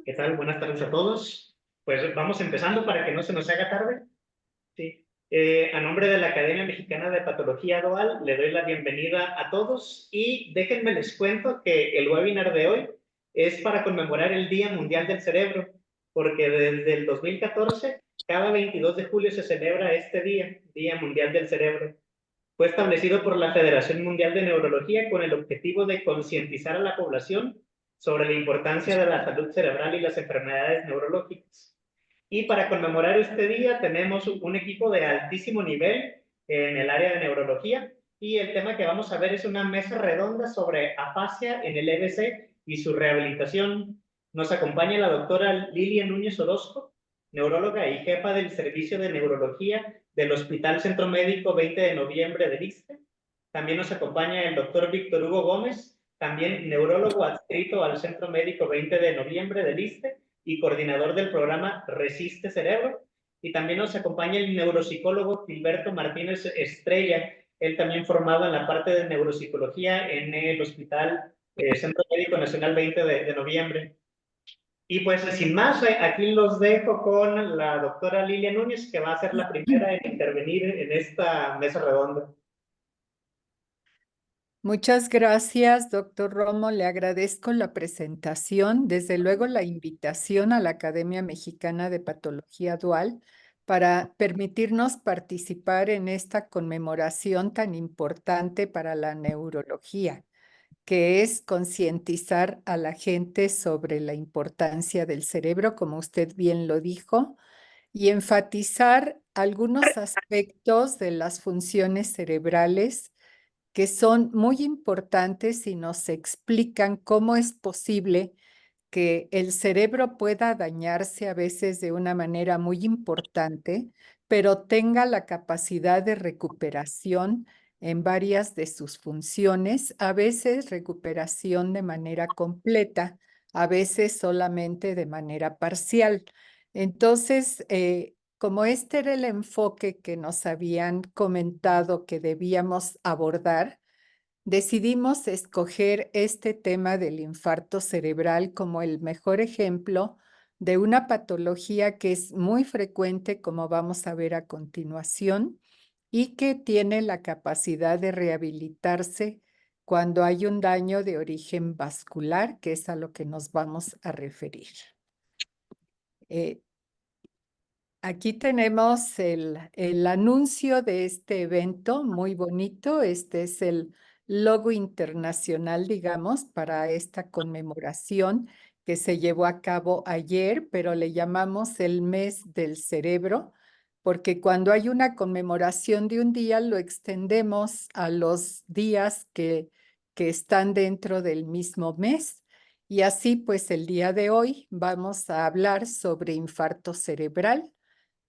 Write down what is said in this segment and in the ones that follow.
¿Qué tal? Buenas tardes a todos. Pues vamos empezando para que no se nos haga tarde. Sí. A nombre de la Academia Mexicana de Patología Dual, le doy la bienvenida a todos y déjenme les cuento que el webinar de hoy es para conmemorar el Día Mundial del Cerebro, porque desde el 2014, cada 22 de julio se celebra este día, Día Mundial del Cerebro. Fue establecido por la Federación Mundial de Neurología con el objetivo de concientizar a la población sobre la importancia de la salud cerebral y las enfermedades neurológicas. Y para conmemorar este día tenemos un equipo de altísimo nivel en el área de neurología y el tema que vamos a ver es una mesa redonda sobre afasia en el EBC y su rehabilitación. Nos acompaña la doctora Lilia Núñez Orozco, neuróloga y jefa del Servicio de Neurología del Hospital Centro Médico 20 de Noviembre del ISSSTE. También nos acompaña el doctor Víctor Hugo Gómez, también neurólogo adscrito al Centro Médico 20 de Noviembre del ISSSTE y coordinador del programa Resiste Cerebro. Y también nos acompaña el neuropsicólogo Gilberto Martínez Estrella, él también formado en la parte de neuropsicología en el Hospital Centro Médico Nacional 20 de Noviembre. Y pues sin más, aquí los dejo con la doctora Lilia Núñez, que va a ser la primera en intervenir en esta mesa redonda. Muchas gracias, doctor Romo. Le agradezco la presentación, desde luego la invitación a la Academia Mexicana de Patología Dual para permitirnos participar en esta conmemoración tan importante para la neurología, que es concientizar a la gente sobre la importancia del cerebro, como usted bien lo dijo, y enfatizar algunos aspectos de las funciones cerebrales que son muy importantes y nos explican cómo es posible que el cerebro pueda dañarse a veces de una manera muy importante, pero tenga la capacidad de recuperación en varias de sus funciones, a veces recuperación de manera completa, a veces solamente de manera parcial. Entonces, como este era el enfoque que nos habían comentado que debíamos abordar, decidimos escoger este tema del infarto cerebral como el mejor ejemplo de una patología que es muy frecuente, como vamos a ver a continuación, y que tiene la capacidad de rehabilitarse cuando hay un daño de origen vascular, que es a lo que nos vamos a referir. Aquí tenemos el anuncio de este evento, muy bonito. Este es el logo internacional, digamos, para esta conmemoración que se llevó a cabo ayer, pero le llamamos el mes del cerebro, porque cuando hay una conmemoración de un día, lo extendemos a los días que están dentro del mismo mes. Y así, pues, el día de hoy vamos a hablar sobre infarto cerebral.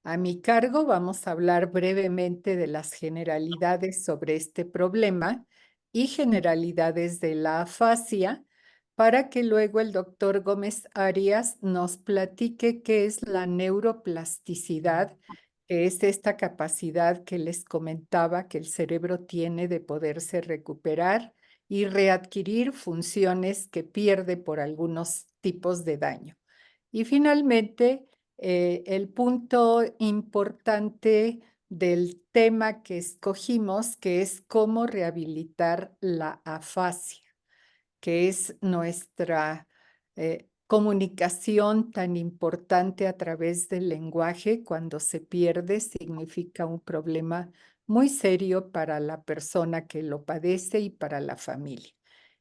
A mi cargo vamos a hablar brevemente de las generalidades sobre este problema y generalidades de la afasia, para que luego el doctor Gómez Arias nos platique qué es la neuroplasticidad, que es esta capacidad que les comentaba que el cerebro tiene de poderse recuperar y readquirir funciones que pierde por algunos tipos de daño. Y finalmente, el punto importante del tema que escogimos, que es cómo rehabilitar la afasia, que es nuestra comunicación tan importante a través del lenguaje. Cuando se pierde, significa un problema muy serio para la persona que lo padece y para la familia.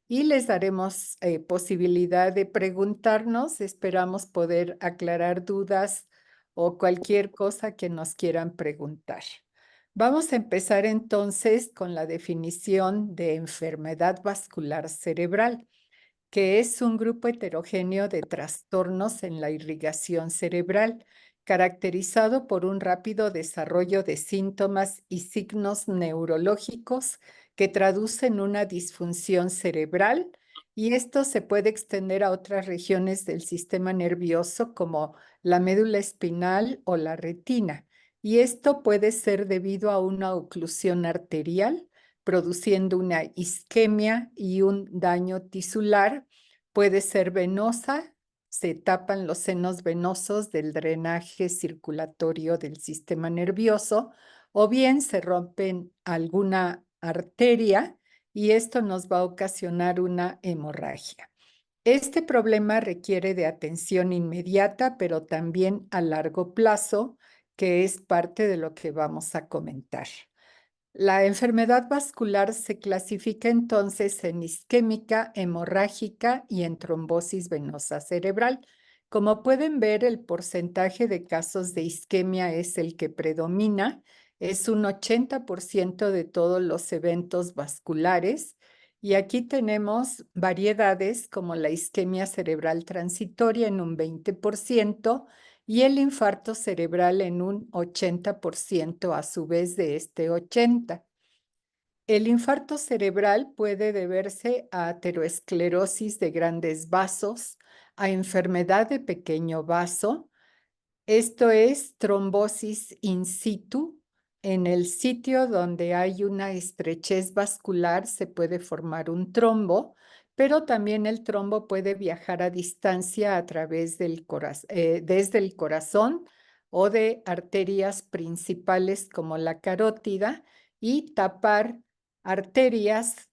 Y les daremos posibilidad de preguntarnos. Esperamos poder aclarar dudas o cualquier cosa que nos quieran preguntar. Vamos a empezar entonces con la definición de enfermedad vascular cerebral, que es un grupo heterogéneo de trastornos en la irrigación cerebral, caracterizado por un rápido desarrollo de síntomas y signos neurológicos que traducen una disfunción cerebral, y esto se puede extender a otras regiones del sistema nervioso como la médula espinal o la retina. Y esto puede ser debido a una oclusión arterial, produciendo una isquemia y un daño tisular. Puede ser venosa, se tapan los senos venosos del drenaje circulatorio del sistema nervioso, o bien se rompen alguna arteria y esto nos va a ocasionar una hemorragia. Este problema requiere de atención inmediata, pero también a largo plazo, que es parte de lo que vamos a comentar. La enfermedad vascular se clasifica entonces en isquémica, hemorrágica y en trombosis venosa cerebral. Como pueden ver, el porcentaje de casos de isquemia es el que predomina, es un 80% de todos los eventos vasculares. Y aquí tenemos variedades como la isquemia cerebral transitoria en un 20% y el infarto cerebral en un 80% a su vez de este 80%. El infarto cerebral puede deberse a ateroesclerosis de grandes vasos, a enfermedad de pequeño vaso, esto es trombosis in situ. En el sitio donde hay una estrechez vascular se puede formar un trombo, pero también el trombo puede viajar a distancia a través del desde el corazón o de arterias principales como la carótida y tapar arterias,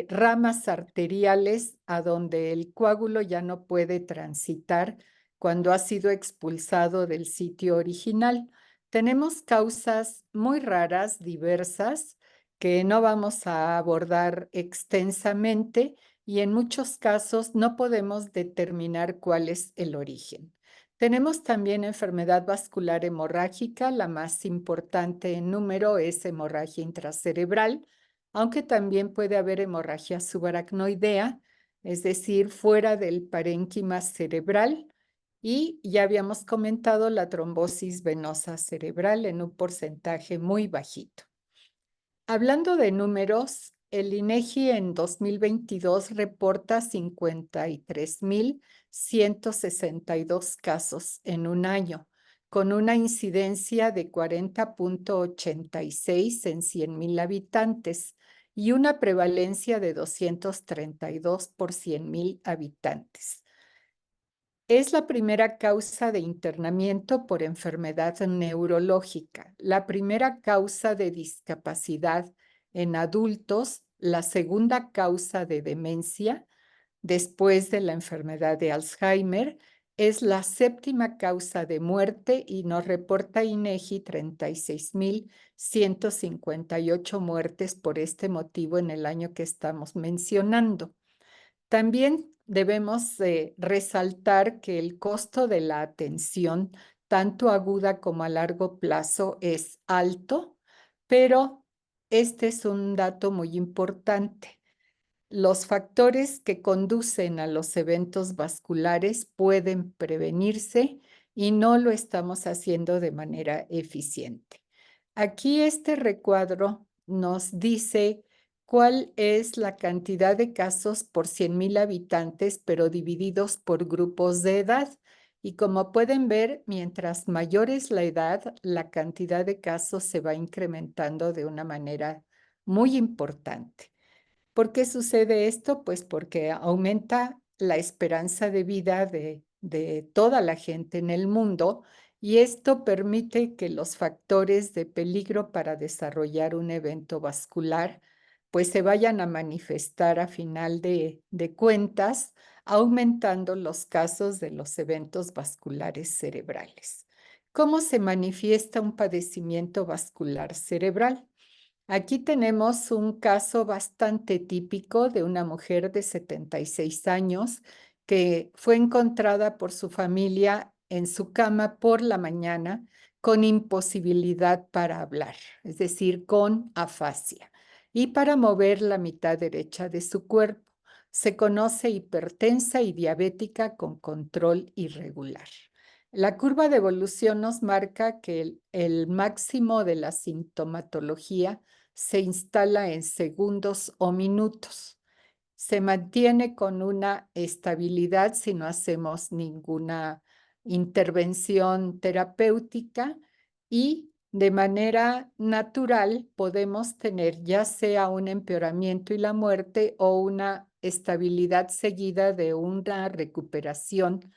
ramas arteriales a donde el coágulo ya no puede transitar cuando ha sido expulsado del sitio original. Tenemos causas muy raras, diversas, que no vamos a abordar extensamente y en muchos casos no podemos determinar cuál es el origen. Tenemos también enfermedad vascular hemorrágica, la más importante en número es hemorragia intracerebral, aunque también puede haber hemorragia subaracnoidea, es decir, fuera del parénquima cerebral, y ya habíamos comentado la trombosis venosa cerebral en un porcentaje muy bajito. Hablando de números, el INEGI en 2022 reporta 53,162 casos en un año, con una incidencia de 40,86 en 100,000 habitantes y una prevalencia de 232 por 100,000 habitantes. Es la primera causa de internamiento por enfermedad neurológica, la primera causa de discapacidad en adultos, la segunda causa de demencia, después de la enfermedad de Alzheimer, es la séptima causa de muerte y nos reporta INEGI 36,158 muertes por este motivo en el año que estamos mencionando. También debemos resaltar que el costo de la atención, tanto aguda como a largo plazo, es alto, pero este es un dato muy importante. Los factores que conducen a los eventos vasculares pueden prevenirse y no lo estamos haciendo de manera eficiente. Aquí este recuadro nos dice cuál es la cantidad de casos por 100,000 habitantes, pero divididos por grupos de edad. Y como pueden ver, mientras mayor es la edad, la cantidad de casos se va incrementando de una manera muy importante. ¿Por qué sucede esto? Pues porque aumenta la esperanza de vida de toda la gente en el mundo y esto permite que los factores de peligro para desarrollar un evento vascular pues se vayan a manifestar a final de cuentas, aumentando los casos de los eventos vasculares cerebrales. ¿Cómo se manifiesta un padecimiento vascular cerebral? Aquí tenemos un caso bastante típico de una mujer de 76 años que fue encontrada por su familia en su cama por la mañana con imposibilidad para hablar, es decir, con afasia, y para mover la mitad derecha de su cuerpo. Se conoce hipertensa y diabética con control irregular. La curva de evolución nos marca que el máximo de la sintomatología se instala en segundos o minutos. Se mantiene con una estabilidad si no hacemos ninguna intervención terapéutica y de manera natural podemos tener ya sea un empeoramiento y la muerte o una estabilidad seguida de una recuperación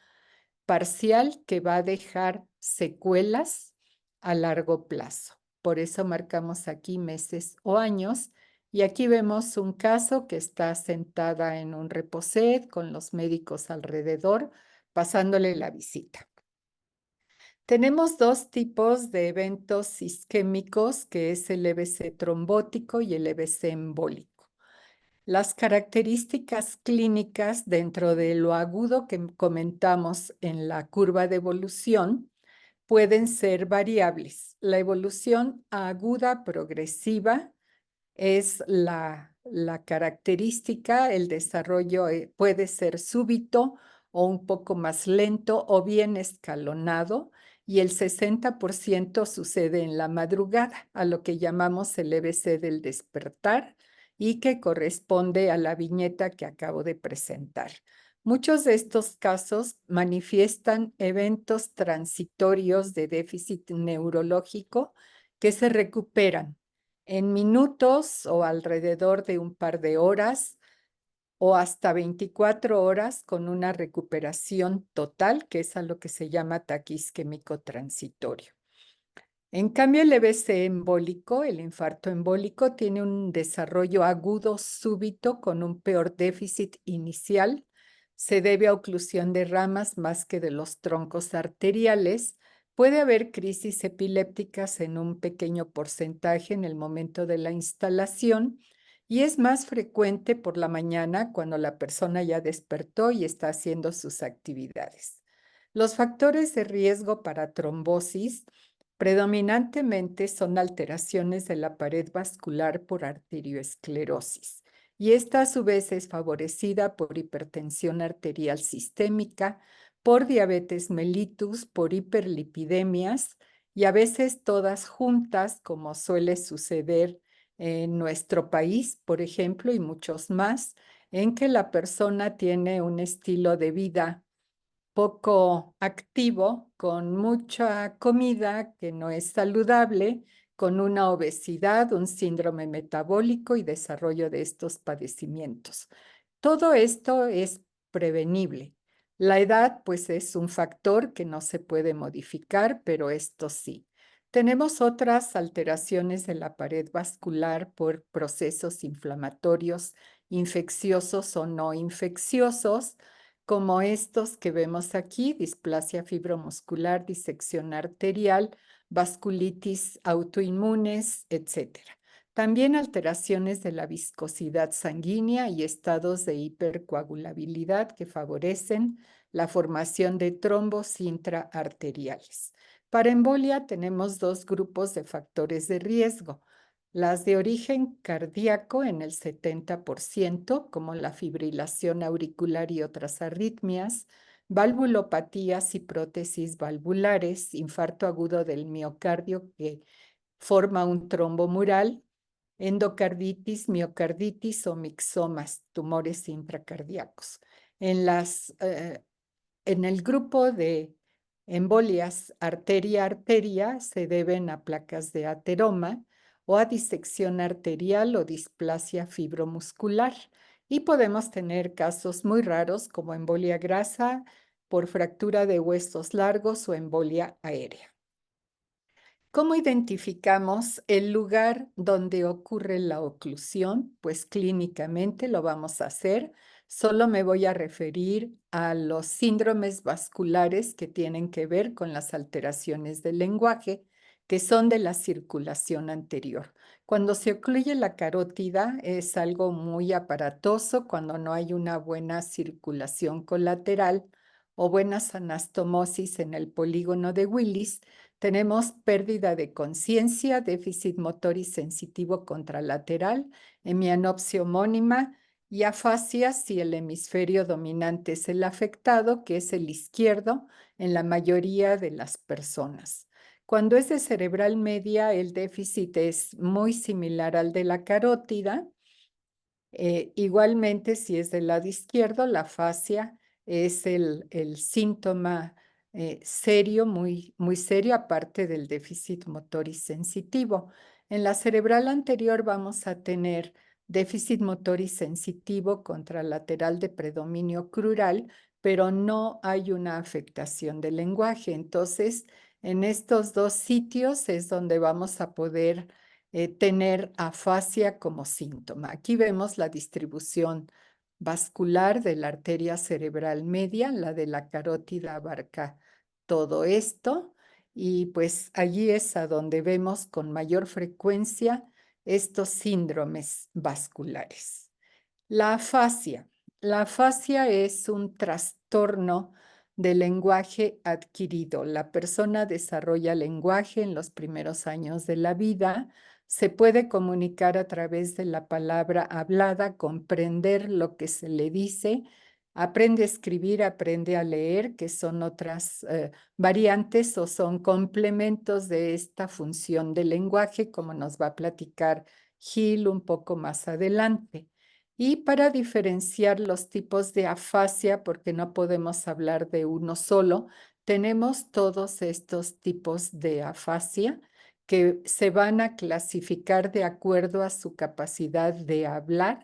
parcial que va a dejar secuelas a largo plazo. Por eso marcamos aquí meses o años. Y aquí vemos un caso que está sentada en un reposet con los médicos alrededor, pasándole la visita. Tenemos dos tipos de eventos isquémicos, que es el EBC trombótico y el EBC embólico. Las características clínicas dentro de lo agudo que comentamos en la curva de evolución pueden ser variables. La evolución aguda progresiva es la característica, el desarrollo puede ser súbito o un poco más lento o bien escalonado, y el 60% sucede en la madrugada, a lo que llamamos el EBC del despertar y que corresponde a la viñeta que acabo de presentar. Muchos de estos casos manifiestan eventos transitorios de déficit neurológico que se recuperan en minutos o alrededor de un par de horas o hasta 24 horas con una recuperación total, que es a lo que se llama ataque isquémico transitorio. En cambio, el EBC embólico, el infarto embólico, tiene un desarrollo agudo súbito con un peor déficit inicial. Se debe a oclusión de ramas más que de los troncos arteriales. Puede haber crisis epilépticas en un pequeño porcentaje en el momento de la instalación y es más frecuente por la mañana cuando la persona ya despertó y está haciendo sus actividades. Los factores de riesgo para trombosis predominantemente son alteraciones de la pared vascular por arterioesclerosis, y esta a su vez es favorecida por hipertensión arterial sistémica, por diabetes mellitus, por hiperlipidemias y a veces todas juntas, como suele suceder en nuestro país, por ejemplo, y muchos más, en que la persona tiene un estilo de vida poco activo, con mucha comida que no es saludable, con una obesidad, un síndrome metabólico y desarrollo de estos padecimientos. Todo esto es prevenible. La edad, pues, es un factor que no se puede modificar, pero esto sí. Tenemos otras alteraciones de la pared vascular por procesos inflamatorios, infecciosos o no infecciosos, como estos que vemos aquí: displasia fibromuscular, disección arterial, vasculitis autoinmunes, etcétera. También alteraciones de la viscosidad sanguínea y estados de hipercoagulabilidad que favorecen la formación de trombos intraarteriales. Para embolia tenemos dos grupos de factores de riesgo: las de origen cardíaco en el 70%, como la fibrilación auricular y otras arritmias, valvulopatías y prótesis valvulares, infarto agudo del miocardio que forma un trombo mural, endocarditis, miocarditis o mixomas, tumores intracardíacos. En el grupo de embolias arteria-arteria se deben a placas de ateroma o a disección arterial o displasia fibromuscular. Y podemos tener casos muy raros como embolia grasa por fractura de huesos largos o embolia aérea. ¿Cómo identificamos el lugar donde ocurre la oclusión? Pues clínicamente lo vamos a hacer. Solo me voy a referir a los síndromes vasculares que tienen que ver con las alteraciones del lenguaje, que son de la circulación anterior. Cuando se ocluye la carótida es algo muy aparatoso cuando no hay una buena circulación colateral o buenas anastomosis en el polígono de Willis. Tenemos pérdida de conciencia, déficit motor y sensitivo contralateral, hemianopsia homónima y afasia si el hemisferio dominante es el afectado, que es el izquierdo en la mayoría de las personas. Cuando es de cerebral media, el déficit es muy similar al de la carótida. Igualmente, si es del lado izquierdo, la afasia es el síntoma serio, muy, muy serio, aparte del déficit motor y sensitivo. En la cerebral anterior vamos a tener déficit motor y sensitivo contralateral de predominio crural, pero no hay una afectación del lenguaje. Entonces, en estos dos sitios es donde vamos a poder tener afasia como síntoma. Aquí vemos la distribución vascular de la arteria cerebral media, la de la carótida abarca todo esto, y pues allí es a donde vemos con mayor frecuencia estos síndromes vasculares. La afasia. La afasia es un trastorno del lenguaje adquirido. La persona desarrolla lenguaje en los primeros años de la vida, se puede comunicar a través de la palabra hablada, comprender lo que se le dice, aprende a escribir, aprende a leer, que son otras variantes o son complementos de esta función del lenguaje, como nos va a platicar Gil un poco más adelante. Y para diferenciar los tipos de afasia, porque no podemos hablar de uno solo, tenemos todos estos tipos de afasia que se van a clasificar de acuerdo a su capacidad de hablar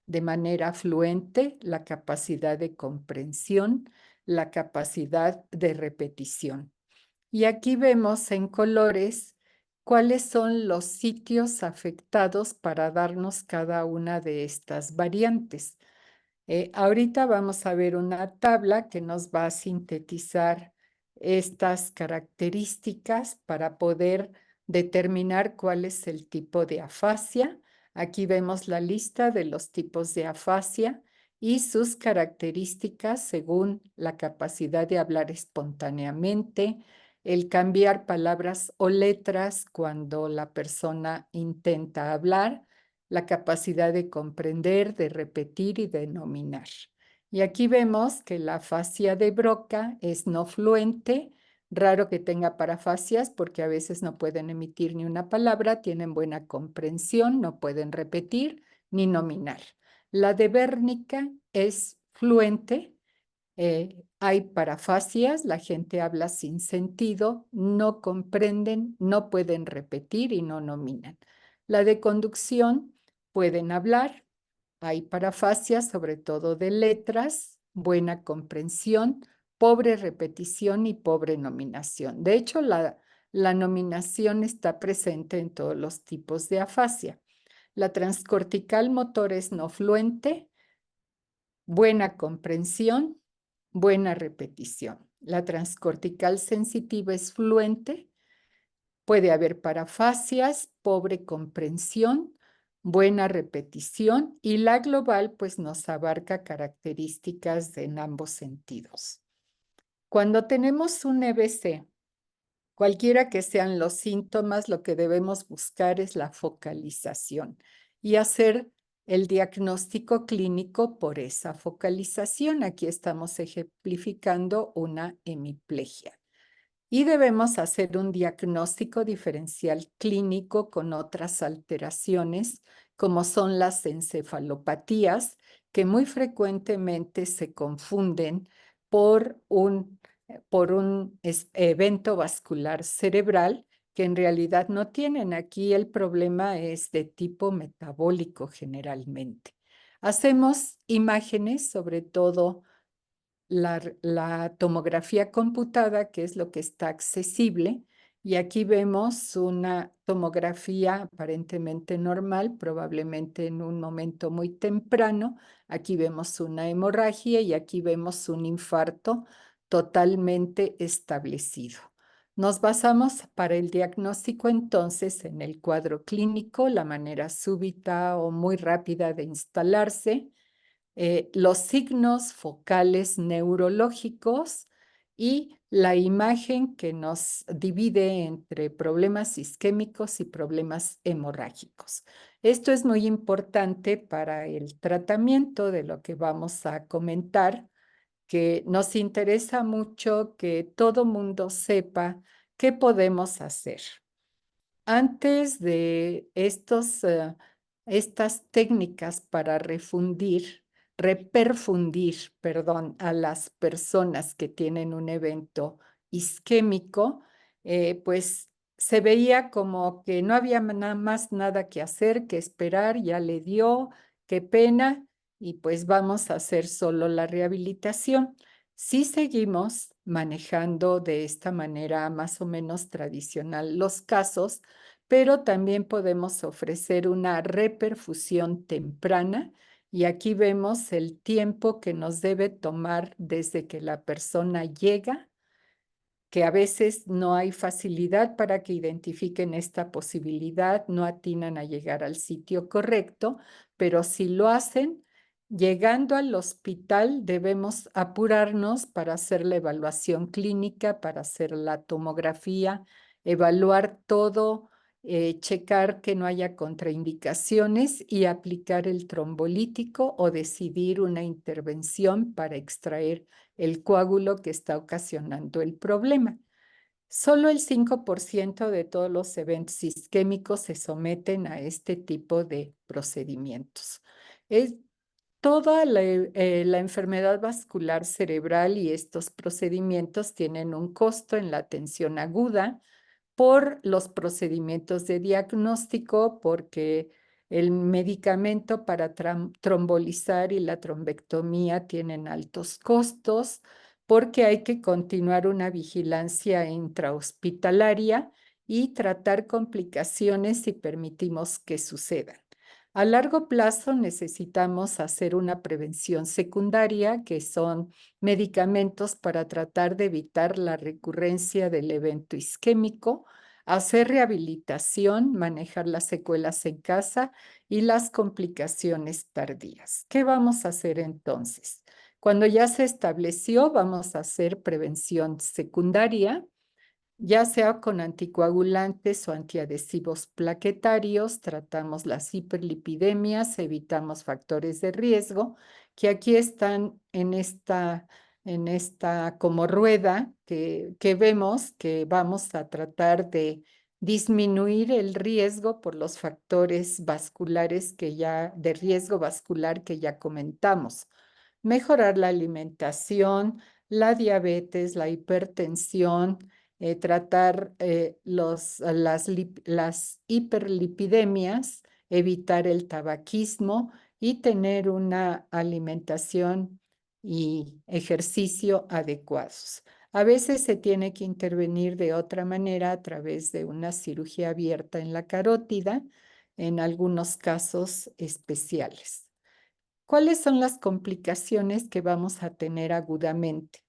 de manera fluente, la capacidad de comprensión, la capacidad de repetición. Y aquí vemos en colores cuáles son los sitios afectados para darnos cada una de estas variantes. Ahorita vamos a ver una tabla que nos va a sintetizar estas características para poder determinar cuál es el tipo de afasia. Aquí vemos la lista de los tipos de afasia y sus características según la capacidad de hablar espontáneamente, el cambiar palabras o letras cuando la persona intenta hablar, la capacidad de comprender, de repetir y de nominar. Y aquí vemos que la afasia de Broca es no fluente, raro que tenga parafasias porque a veces no pueden emitir ni una palabra, tienen buena comprensión, no pueden repetir ni nominar. La de Wernicke es fluente, hay parafasias, la gente habla sin sentido, no comprenden, no pueden repetir y no nominan. La de conducción pueden hablar, hay parafasias, sobre todo de letras, buena comprensión, pobre repetición y pobre nominación. De hecho, la nominación está presente en todos los tipos de afasia. La transcortical motor es no fluente, buena comprensión, buena repetición. La transcortical sensitiva es fluente, puede haber parafasias, pobre comprensión, buena repetición y la global pues nos abarca características en ambos sentidos. Cuando tenemos un EBC, cualquiera que sean los síntomas, lo que debemos buscar es la focalización y hacer el diagnóstico clínico por esa focalización. Aquí estamos ejemplificando una hemiplegia. Y debemos hacer un diagnóstico diferencial clínico con otras alteraciones, como son las encefalopatías, que muy frecuentemente se confunden por un evento vascular cerebral que en realidad no tienen. Aquí el problema es de tipo metabólico generalmente. Hacemos imágenes, sobre todo la tomografía computada, que es lo que está accesible, y aquí vemos una tomografía aparentemente normal, probablemente en un momento muy temprano. Aquí vemos una hemorragia y aquí vemos un infarto totalmente establecido. Nos basamos para el diagnóstico entonces en el cuadro clínico, la manera súbita o muy rápida de instalarse, los signos focales neurológicos y la imagen que nos divide entre problemas isquémicos y problemas hemorrágicos. Esto es muy importante para el tratamiento de lo que vamos a comentar, que nos interesa mucho que todo mundo sepa qué podemos hacer. Antes de estas técnicas para reperfundir, perdón, a las personas que tienen un evento isquémico, pues se veía como que no había nada más nada que hacer, que esperar, ya le dio, qué pena, y pues vamos a hacer solo la rehabilitación. Si seguimos manejando de esta manera más o menos tradicional los casos, pero también podemos ofrecer una reperfusión temprana y aquí vemos el tiempo que nos debe tomar desde que la persona llega, que a veces no hay facilidad para que identifiquen esta posibilidad, no atinan a llegar al sitio correcto, pero si lo hacen, llegando al hospital debemos apurarnos para hacer la evaluación clínica, para hacer la tomografía, evaluar todo, checar que no haya contraindicaciones y aplicar el trombolítico o decidir una intervención para extraer el coágulo que está ocasionando el problema. Solo el 5% de todos los eventos isquémicos se someten a este tipo de procedimientos. Es toda la enfermedad vascular cerebral y estos procedimientos tienen un costo en la atención aguda por los procedimientos de diagnóstico, porque el medicamento para trombolizar y la trombectomía tienen altos costos, porque hay que continuar una vigilancia intrahospitalaria y tratar complicaciones si permitimos que sucedan. A largo plazo necesitamos hacer una prevención secundaria, que son medicamentos para tratar de evitar la recurrencia del evento isquémico, hacer rehabilitación, manejar las secuelas en casa y las complicaciones tardías. ¿Qué vamos a hacer entonces? Cuando ya se estableció, vamos a hacer prevención secundaria, ya sea con anticoagulantes o antiadhesivos plaquetarios. Tratamos las hiperlipidemias, evitamos factores de riesgo, que aquí están en esta como rueda que vemos que vamos a tratar de disminuir el riesgo por los factores vasculares de riesgo vascular que ya comentamos. Mejorar la alimentación, la diabetes, la hipertensión, tratar las hiperlipidemias, evitar el tabaquismo y tener una alimentación y ejercicio adecuados. A veces se tiene que intervenir de otra manera a través de una cirugía abierta en la carótida, en algunos casos especiales. ¿Cuáles son las complicaciones que vamos a tener agudamente?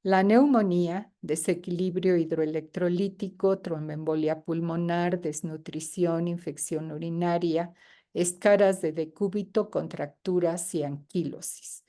La neumonía, desequilibrio hidroelectrolítico, tromboembolia pulmonar, desnutrición, infección urinaria, escaras de decúbito, contracturas y anquilosis.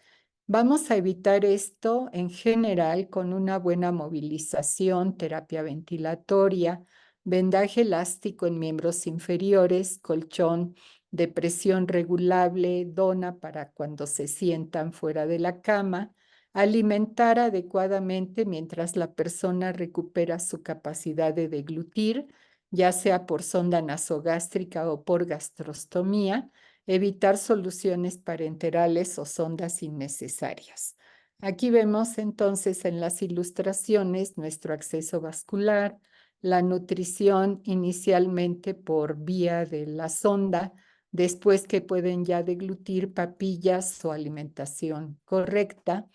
Vamos a evitar esto en general con una buena movilización, terapia ventilatoria, vendaje elástico en miembros inferiores, colchón de presión regulable, dona para cuando se sientan fuera de la cama, alimentar adecuadamente mientras la persona recupera su capacidad de deglutir, ya sea por sonda nasogástrica o por gastrostomía, evitar soluciones parenterales o sondas innecesarias. Aquí vemos entonces en las ilustraciones nuestro acceso vascular, la nutrición inicialmente por vía de la sonda, después que pueden ya deglutir papillas o alimentación correcta,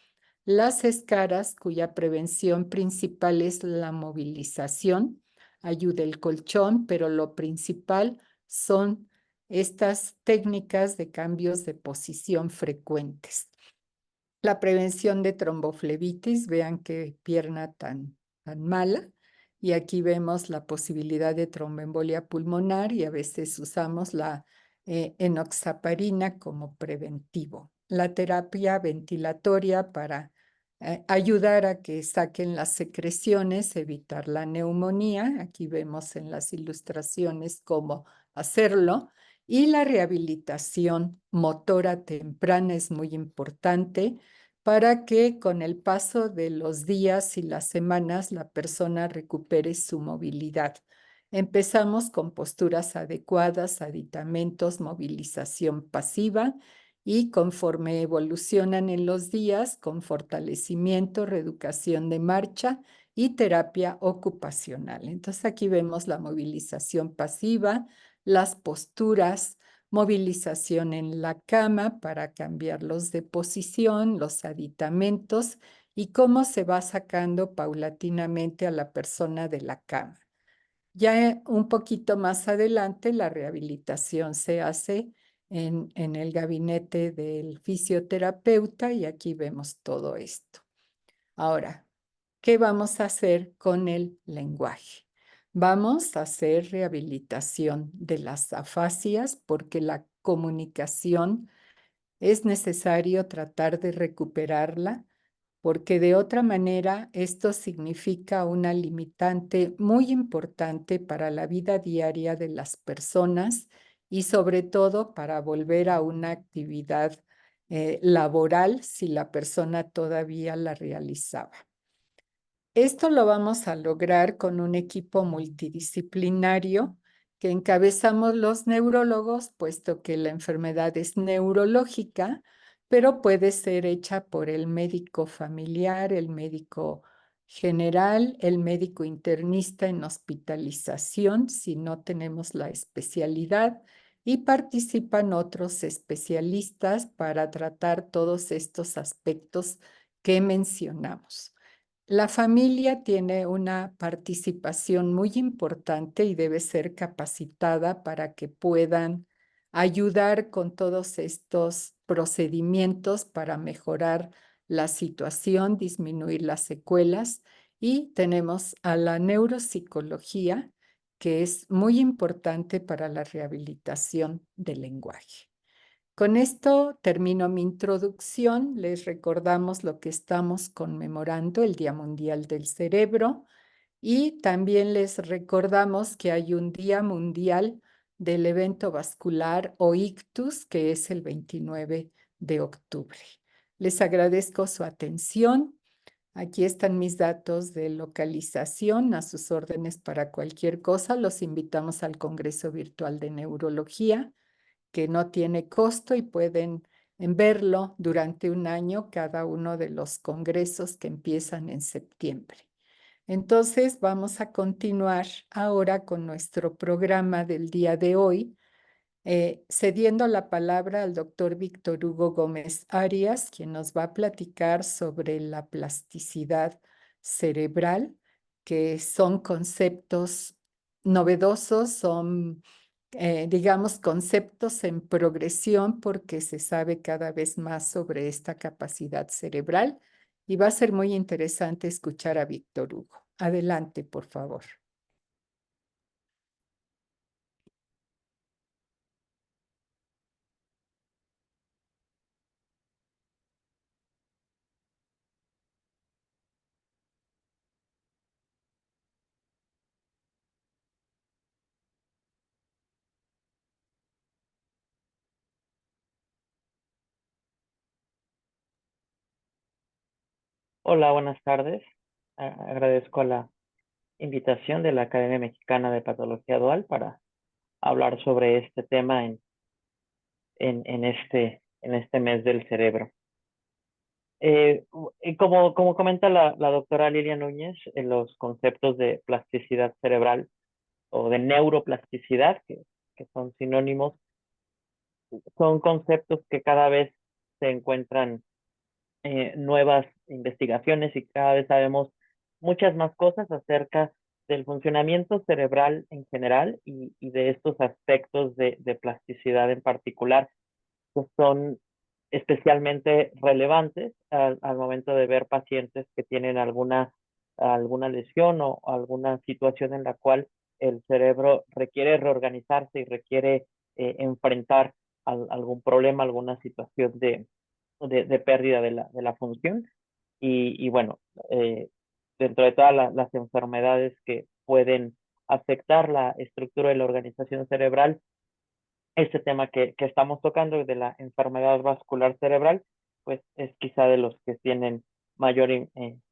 las escaras, cuya prevención principal es la movilización, ayuda el colchón, pero lo principal son estas técnicas de cambios de posición frecuentes. La prevención de tromboflebitis, vean qué pierna tan mala. Y aquí vemos la posibilidad de tromboembolia pulmonar y a veces usamos la enoxaparina como preventivo. La terapia ventilatoria para ayudar a que saquen las secreciones, evitar la neumonía. Aquí vemos en las ilustraciones cómo hacerlo. Y la rehabilitación motora temprana es muy importante para que con el paso de los días y las semanas la persona recupere su movilidad. Empezamos con posturas adecuadas, aditamentos, movilización pasiva y conforme evolucionan en los días, con fortalecimiento, reeducación de marcha y terapia ocupacional. Entonces aquí vemos la movilización pasiva, las posturas, movilización en la cama para cambiarlos de posición, los aditamentos y cómo se va sacando paulatinamente a la persona de la cama. Ya un poquito más adelante, la rehabilitación se hace en el gabinete del fisioterapeuta y aquí vemos todo esto. Ahora, ¿qué vamos a hacer con el lenguaje? Vamos a hacer rehabilitación de las afasias porque la comunicación es necesario tratar de recuperarla porque de otra manera esto significa una limitante muy importante para la vida diaria de las personas y sobre todo para volver a una actividad laboral si la persona todavía la realizaba. Esto lo vamos a lograr con un equipo multidisciplinario que encabezamos los neurólogos, puesto que la enfermedad es neurológica, pero puede ser hecha por el médico familiar, el médico general, el médico internista en hospitalización, si no tenemos la especialidad, y participan otros especialistas para tratar todos estos aspectos que mencionamos. La familia tiene una participación muy importante y debe ser capacitada para que puedan ayudar con todos estos procedimientos para mejorar la situación, disminuir las secuelas. Y tenemos a la neuropsicología, que es muy importante para la rehabilitación del lenguaje. Con esto termino mi introducción. Les recordamos lo que estamos conmemorando, el Día Mundial del Cerebro, y también les recordamos que hay un Día Mundial del Evento Vascular o ictus, que es el 29 de octubre. Les agradezco su atención. Aquí están mis datos de localización a sus órdenes para cualquier cosa. Los invitamos al Congreso Virtual de Neurología, que no tiene costo y pueden verlo durante un año cada uno de los congresos que empiezan en septiembre. Entonces, vamos a continuar ahora con nuestro programa del día de hoy, cediendo la palabra al doctor Víctor Hugo Gómez Arias, quien nos va a platicar sobre la plasticidad cerebral, que son conceptos novedosos, son, digamos, conceptos en progresión porque se sabe cada vez más sobre esta capacidad cerebral y va a ser muy interesante escuchar a Víctor Hugo. Adelante, por favor. Hola, buenas tardes. Agradezco la invitación de la Academia Mexicana de Patología Dual para hablar sobre este tema en este mes del cerebro. Y como comenta la doctora Lilia Núñez, los conceptos de plasticidad cerebral o de neuroplasticidad, que son sinónimos, son conceptos que cada vez se encuentran nuevas investigaciones y cada vez sabemos muchas más cosas acerca del funcionamiento cerebral en general y de estos aspectos de plasticidad en particular que son especialmente relevantes al momento de ver pacientes que tienen alguna lesión o alguna situación en la cual el cerebro requiere reorganizarse y requiere enfrentar algún problema, alguna situación de pérdida de la función. Y bueno, dentro de todas las enfermedades que pueden afectar la estructura de la organización cerebral, este tema que estamos tocando de la enfermedad vascular cerebral, pues es quizá de los que tienen mayor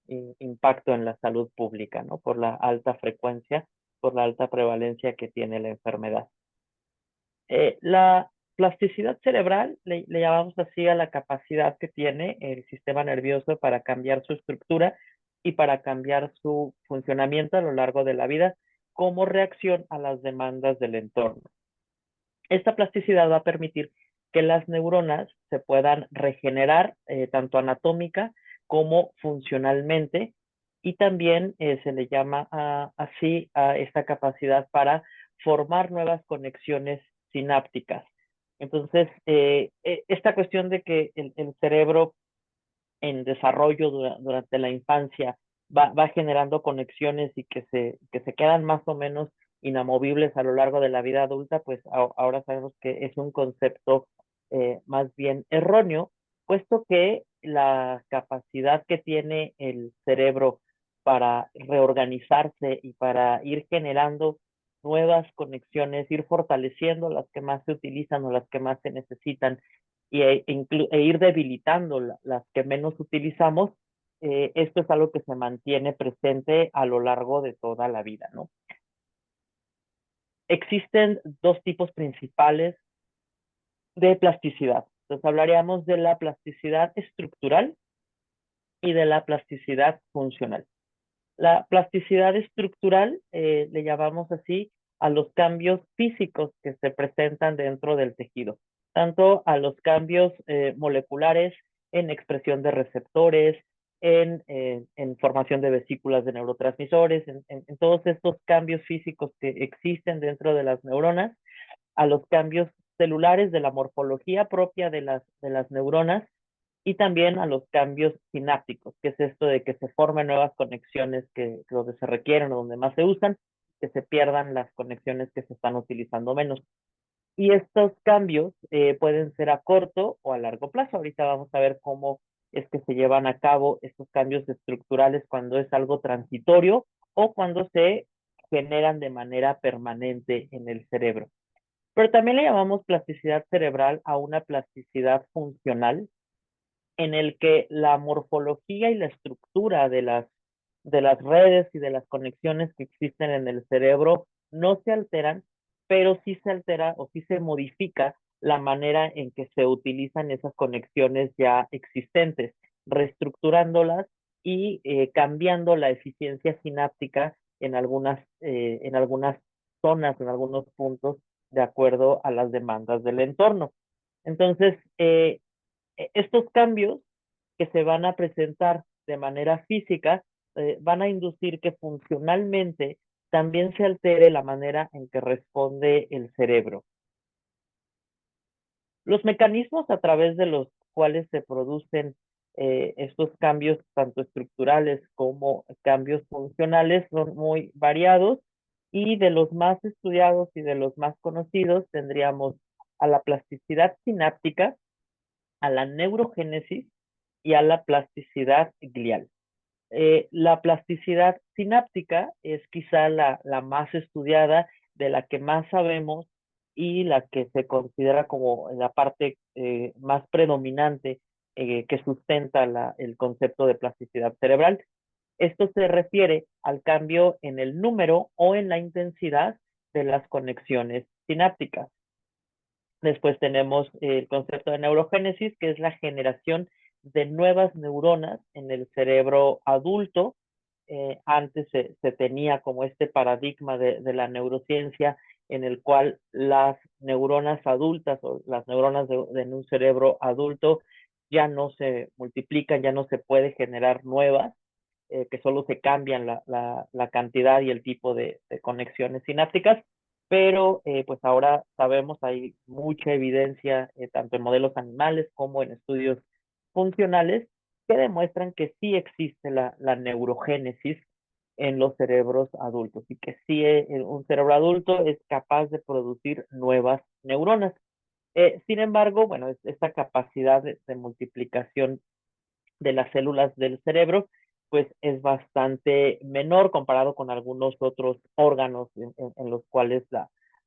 impacto en la salud pública, ¿no? Por la alta frecuencia, por la alta prevalencia que tiene la enfermedad. La plasticidad cerebral le llamamos así a la capacidad que tiene el sistema nervioso para cambiar su estructura y para cambiar su funcionamiento a lo largo de la vida como reacción a las demandas del entorno. Esta plasticidad va a permitir que las neuronas se puedan regenerar tanto anatómica como funcionalmente, y también se le llama así a esta capacidad para formar nuevas conexiones sinápticas. Entonces, esta cuestión de que el cerebro en desarrollo durante la infancia va generando conexiones y que se quedan más o menos inamovibles a lo largo de la vida adulta, pues ahora sabemos que es un concepto más bien erróneo, puesto que la capacidad que tiene el cerebro para reorganizarse y para ir generando nuevas conexiones, ir fortaleciendo las que más se utilizan o las que más se necesitan e ir debilitando las que menos utilizamos, esto es algo que se mantiene presente a lo largo de toda la vida, ¿no? Existen dos tipos principales de plasticidad. Entonces hablaríamos de la plasticidad estructural y de la plasticidad funcional. La plasticidad estructural le llamamos así a los cambios físicos que se presentan dentro del tejido, tanto a los cambios moleculares en expresión de receptores, en formación de vesículas de neurotransmisores, en todos estos cambios físicos que existen dentro de las neuronas, a los cambios celulares de la morfología propia de las neuronas y también a los cambios sinápticos, que es esto de que se formen nuevas conexiones que donde se requieren o donde más se usan, que se pierdan las conexiones que se están utilizando menos. Y estos cambios pueden ser a corto o a largo plazo. Ahorita vamos a ver cómo es que se llevan a cabo estos cambios estructurales cuando es algo transitorio o cuando se generan de manera permanente en el cerebro. Pero también le llamamos plasticidad cerebral a una plasticidad funcional, en el que la morfología y la estructura de las redes y de las conexiones que existen en el cerebro no se alteran, pero sí se altera o sí se modifica la manera en que se utilizan esas conexiones ya existentes, reestructurándolas y cambiando la eficiencia sináptica en algunas zonas, en algunos puntos, de acuerdo a las demandas del entorno. Entonces, estos cambios que se van a presentar de manera física van a inducir que funcionalmente también se altere la manera en que responde el cerebro. Los mecanismos a través de los cuales se producen estos cambios, tanto estructurales como cambios funcionales, son muy variados, y de los más estudiados y de los más conocidos tendríamos a la plasticidad sináptica, a la neurogénesis y a la plasticidad glial. La plasticidad sináptica es quizá la más estudiada, de la que más sabemos y la que se considera como la parte más predominante que sustenta el concepto de plasticidad cerebral. Esto se refiere al cambio en el número o en la intensidad de las conexiones sinápticas. Después tenemos el concepto de neurogénesis, que es la generación de nuevas neuronas en el cerebro adulto. Antes se tenía como este paradigma de la neurociencia, en el cual las neuronas adultas o las neuronas en un cerebro adulto ya no se multiplican, ya no se puede generar nuevas, que solo se cambian la cantidad y el tipo de conexiones sinápticas, pero pues ahora sabemos, hay mucha evidencia, tanto en modelos animales como en estudios funcionales, que demuestran que sí existe la neurogénesis en los cerebros adultos y que sí un cerebro adulto es capaz de producir nuevas neuronas. Sin embargo, bueno, esta capacidad de multiplicación de las células del cerebro, pues es bastante menor comparado con algunos otros órganos en los cuales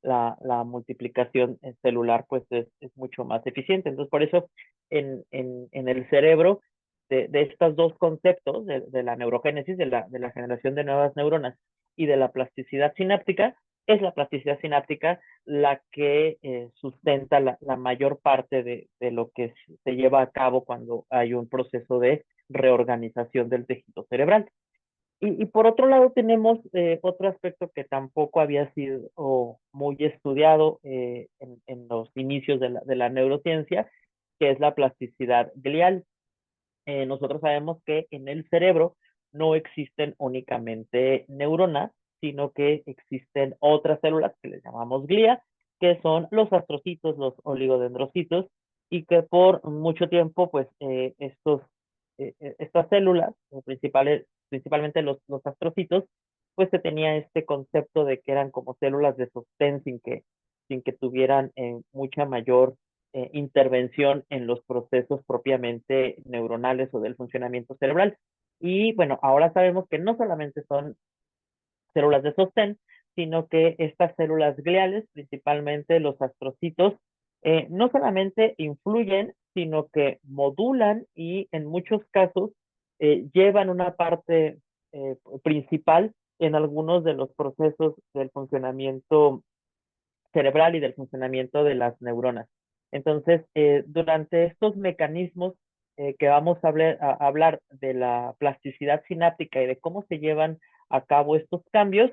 la multiplicación celular pues es mucho más eficiente. Entonces, por eso en el cerebro de estos dos conceptos, de la neurogénesis, de la generación de nuevas neuronas y de la plasticidad sináptica, es la plasticidad sináptica la que sustenta la mayor parte de lo que se lleva a cabo cuando hay un proceso de reorganización del tejido cerebral. Y por otro lado tenemos otro aspecto que tampoco había sido muy estudiado en los inicios de la neurociencia, que es la plasticidad glial. nosotros sabemos que en el cerebro no existen únicamente neuronas, sino que existen otras células que les llamamos glía, que son los astrocitos, los oligodendrocitos, y que por mucho tiempo, pues, estas células, principalmente los astrocitos, pues se tenía este concepto de que eran como células de sostén sin que tuvieran mucha mayor intervención en los procesos propiamente neuronales o del funcionamiento cerebral. Y bueno, ahora sabemos que no solamente son células de sostén, sino que estas células gliales, principalmente los astrocitos, no solamente influyen, sino que modulan y en muchos casos llevan una parte principal en algunos de los procesos del funcionamiento cerebral y del funcionamiento de las neuronas. Entonces, durante estos mecanismos que vamos a hablar de la plasticidad sináptica y de cómo se llevan a cabo estos cambios,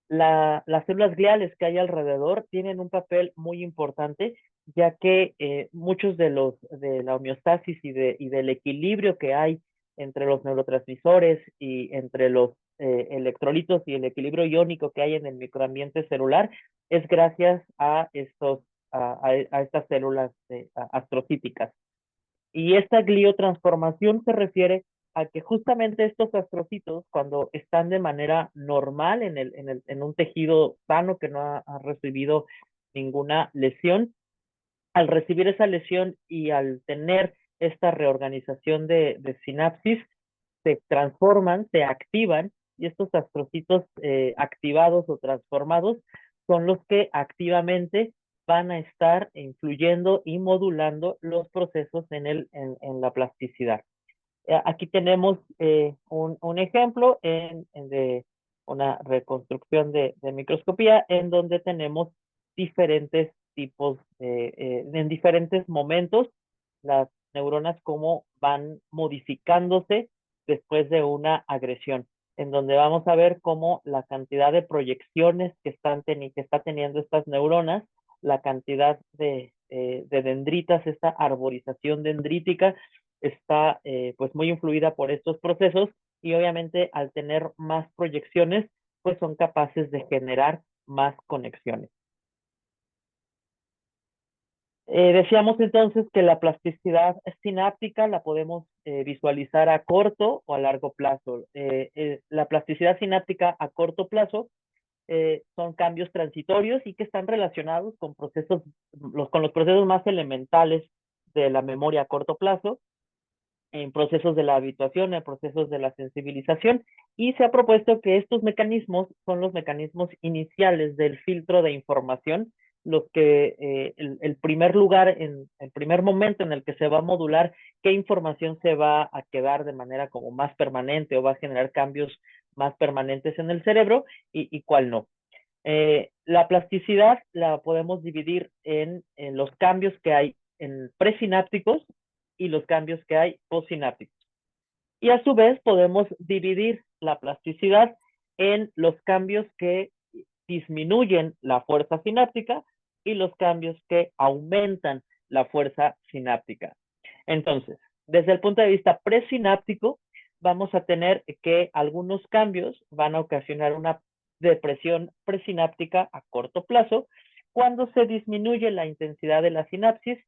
las células gliales que hay alrededor tienen un papel muy importante, ya que muchos de la homeostasis y del equilibrio que hay entre los neurotransmisores y entre los electrolitos y el equilibrio iónico que hay en el microambiente celular es gracias a estas células astrocíticas. Y esta gliotransformación se refiere a que justamente estos astrocitos, cuando están de manera normal en un tejido sano que no ha recibido ninguna lesión, al recibir esa lesión y al tener esta reorganización de sinapsis, se transforman, se activan, y estos astrocitos activados o transformados son los que activamente van a estar influyendo y modulando los procesos en la plasticidad. Aquí tenemos un ejemplo de una reconstrucción de microscopía en donde tenemos diferentes tipos, en diferentes momentos, las neuronas cómo van modificándose después de una agresión, en donde vamos a ver cómo la cantidad de proyecciones que está teniendo estas neuronas, la cantidad de dendritas, esta arborización dendrítica, está pues muy influida por estos procesos y obviamente al tener más proyecciones, pues son capaces de generar más conexiones. Decíamos entonces que la plasticidad sináptica la podemos visualizar a corto o a largo plazo. La plasticidad sináptica a corto plazo son cambios transitorios y que están relacionados con con los procesos más elementales de la memoria a corto plazo, en procesos de la habituación, en procesos de la sensibilización, y se ha propuesto que estos mecanismos son los mecanismos iniciales del filtro de información, los que el primer lugar, el primer momento en el que se va a modular qué información se va a quedar de manera como más permanente o va a generar cambios más permanentes en el cerebro y cuál no. La plasticidad la podemos dividir en los cambios que hay en presinápticos y los cambios que hay postsinápticos. Y a su vez podemos dividir la plasticidad en los cambios que disminuyen la fuerza sináptica y los cambios que aumentan la fuerza sináptica. Entonces, desde el punto de vista presináptico, vamos a tener que algunos cambios van a ocasionar una depresión presináptica a corto plazo cuando se disminuye la intensidad de la sinapsis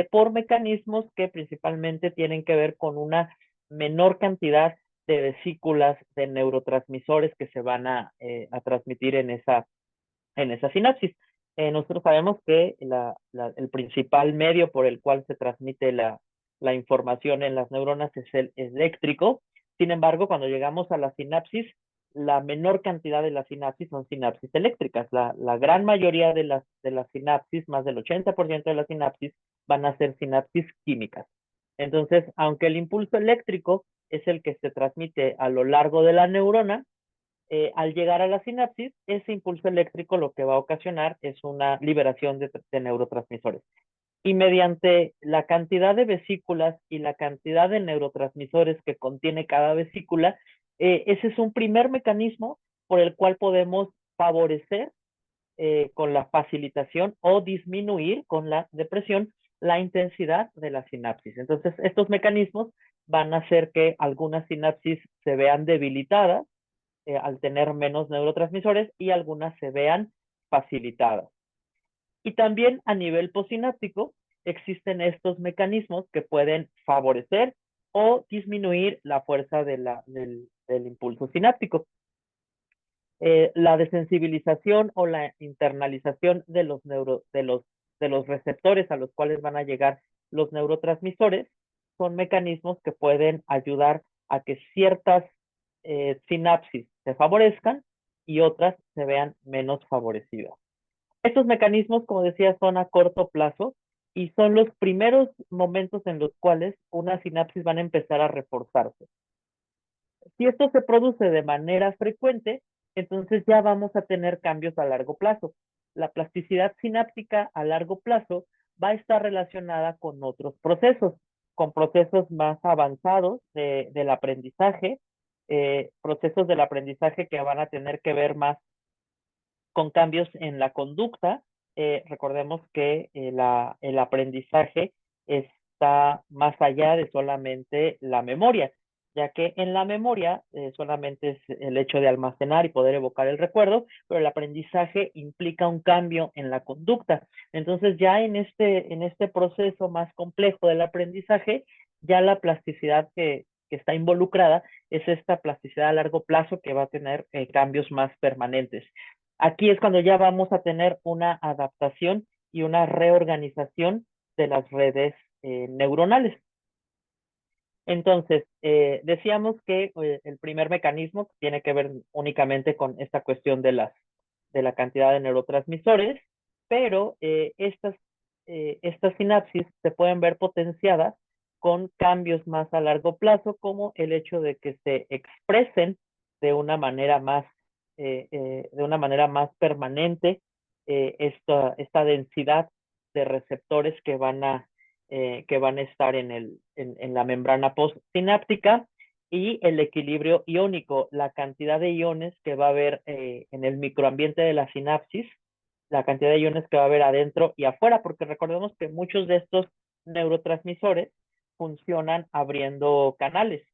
por mecanismos que principalmente tienen que ver con una menor cantidad de vesículas de neurotransmisores que se van a transmitir en esa sinapsis. Nosotros sabemos que el principal medio por el cual se transmite la información en las neuronas es el eléctrico. Sin embargo, cuando llegamos a la sinapsis, la menor cantidad de las sinapsis son sinapsis eléctricas. La gran mayoría de las sinapsis, más del 80% de las sinapsis, van a ser sinapsis químicas. Entonces, aunque el impulso eléctrico es el que se transmite a lo largo de la neurona, al llegar a la sinapsis, ese impulso eléctrico lo que va a ocasionar es una liberación de neurotransmisores. Y mediante la cantidad de vesículas y la cantidad de neurotransmisores que contiene cada vesícula, ese es un primer mecanismo por el cual podemos favorecer con la facilitación o disminuir con la depresión la intensidad de la sinapsis. Entonces, estos mecanismos van a hacer que algunas sinapsis se vean debilitadas al tener menos neurotransmisores y algunas se vean facilitadas. Y también a nivel postsináptico existen estos mecanismos que pueden favorecer o disminuir la fuerza del impulso sináptico. La desensibilización o la internalización de los receptores a los cuales van a llegar los neurotransmisores son mecanismos que pueden ayudar a que ciertas sinapsis se favorezcan y otras se vean menos favorecidas. Estos mecanismos, como decía, son a corto plazo y son los primeros momentos en los cuales una sinapsis van a empezar a reforzarse. Si esto se produce de manera frecuente, entonces ya vamos a tener cambios a largo plazo. La plasticidad sináptica a largo plazo va a estar relacionada con otros procesos, con procesos más avanzados del aprendizaje, procesos del aprendizaje que van a tener que ver más con cambios en la conducta. Recordemos que el aprendizaje está más allá de solamente la memoria, ya que en la memoria solamente es el hecho de almacenar y poder evocar el recuerdo, pero el aprendizaje implica un cambio en la conducta. Entonces ya en este proceso más complejo del aprendizaje, ya la plasticidad que está involucrada es esta plasticidad a largo plazo que va a tener cambios más permanentes. Aquí es cuando ya vamos a tener una adaptación y una reorganización de las redes neuronales. Entonces, decíamos que el primer mecanismo tiene que ver únicamente con esta cuestión de la cantidad de neurotransmisores, pero estas sinapsis se pueden ver potenciadas con cambios más a largo plazo, como el hecho de que se expresen de una manera más permanente esta densidad de receptores que van a estar en la membrana postsináptica, y el equilibrio iónico, la cantidad de iones que va a haber en el microambiente de la sinapsis, la cantidad de iones que va a haber adentro y afuera, porque recordemos que muchos de estos neurotransmisores funcionan abriendo canales,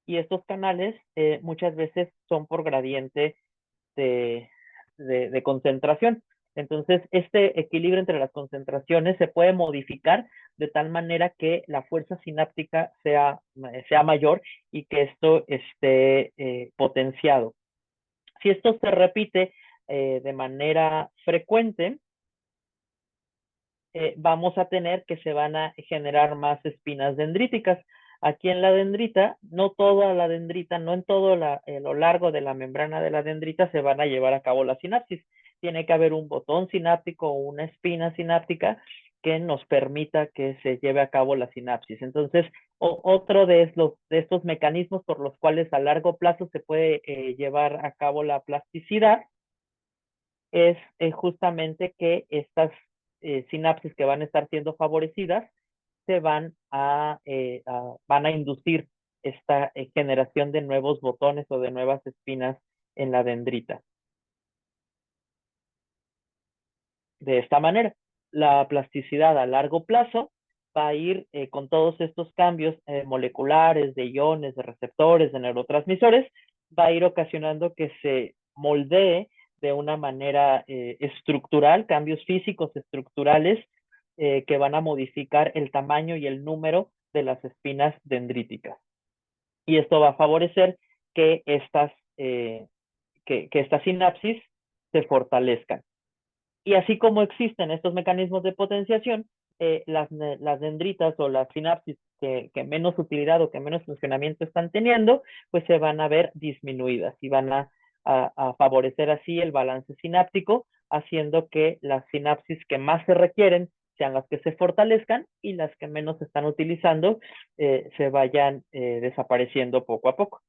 y estos canales muchas veces son por gradiente de concentración. Entonces, este equilibrio entre las concentraciones se puede modificar de tal manera que la fuerza sináptica sea mayor y que esto esté potenciado. Si esto se repite de manera frecuente, vamos a tener que se van a generar más espinas dendríticas. Aquí en la dendrita, no toda la dendrita, no en todo lo largo de la membrana de la dendrita se van a llevar a cabo la sinapsis. Tiene que haber un botón sináptico o una espina sináptica que nos permita que se lleve a cabo la sinapsis. Entonces, otro de estos mecanismos por los cuales a largo plazo se puede llevar a cabo la plasticidad es justamente que estas sinapsis que van a estar siendo favorecidas se van a inducir esta generación de nuevos botones o de nuevas espinas en la dendrita. De esta manera, la plasticidad a largo plazo va a ir con todos estos cambios moleculares, de iones, de receptores, de neurotransmisores, va a ir ocasionando que se moldee de una manera estructural, cambios físicos estructurales que van a modificar el tamaño y el número de las espinas dendríticas. Y esto va a favorecer que estas sinapsis se fortalezcan. Y así como existen estos mecanismos de potenciación, las dendritas o las sinapsis que menos utilidad o que menos funcionamiento están teniendo, pues se van a ver disminuidas y van a favorecer así el balance sináptico, haciendo que las sinapsis que más se requieren sean las que se fortalezcan y las que menos se están utilizando se vayan desapareciendo poco a poco.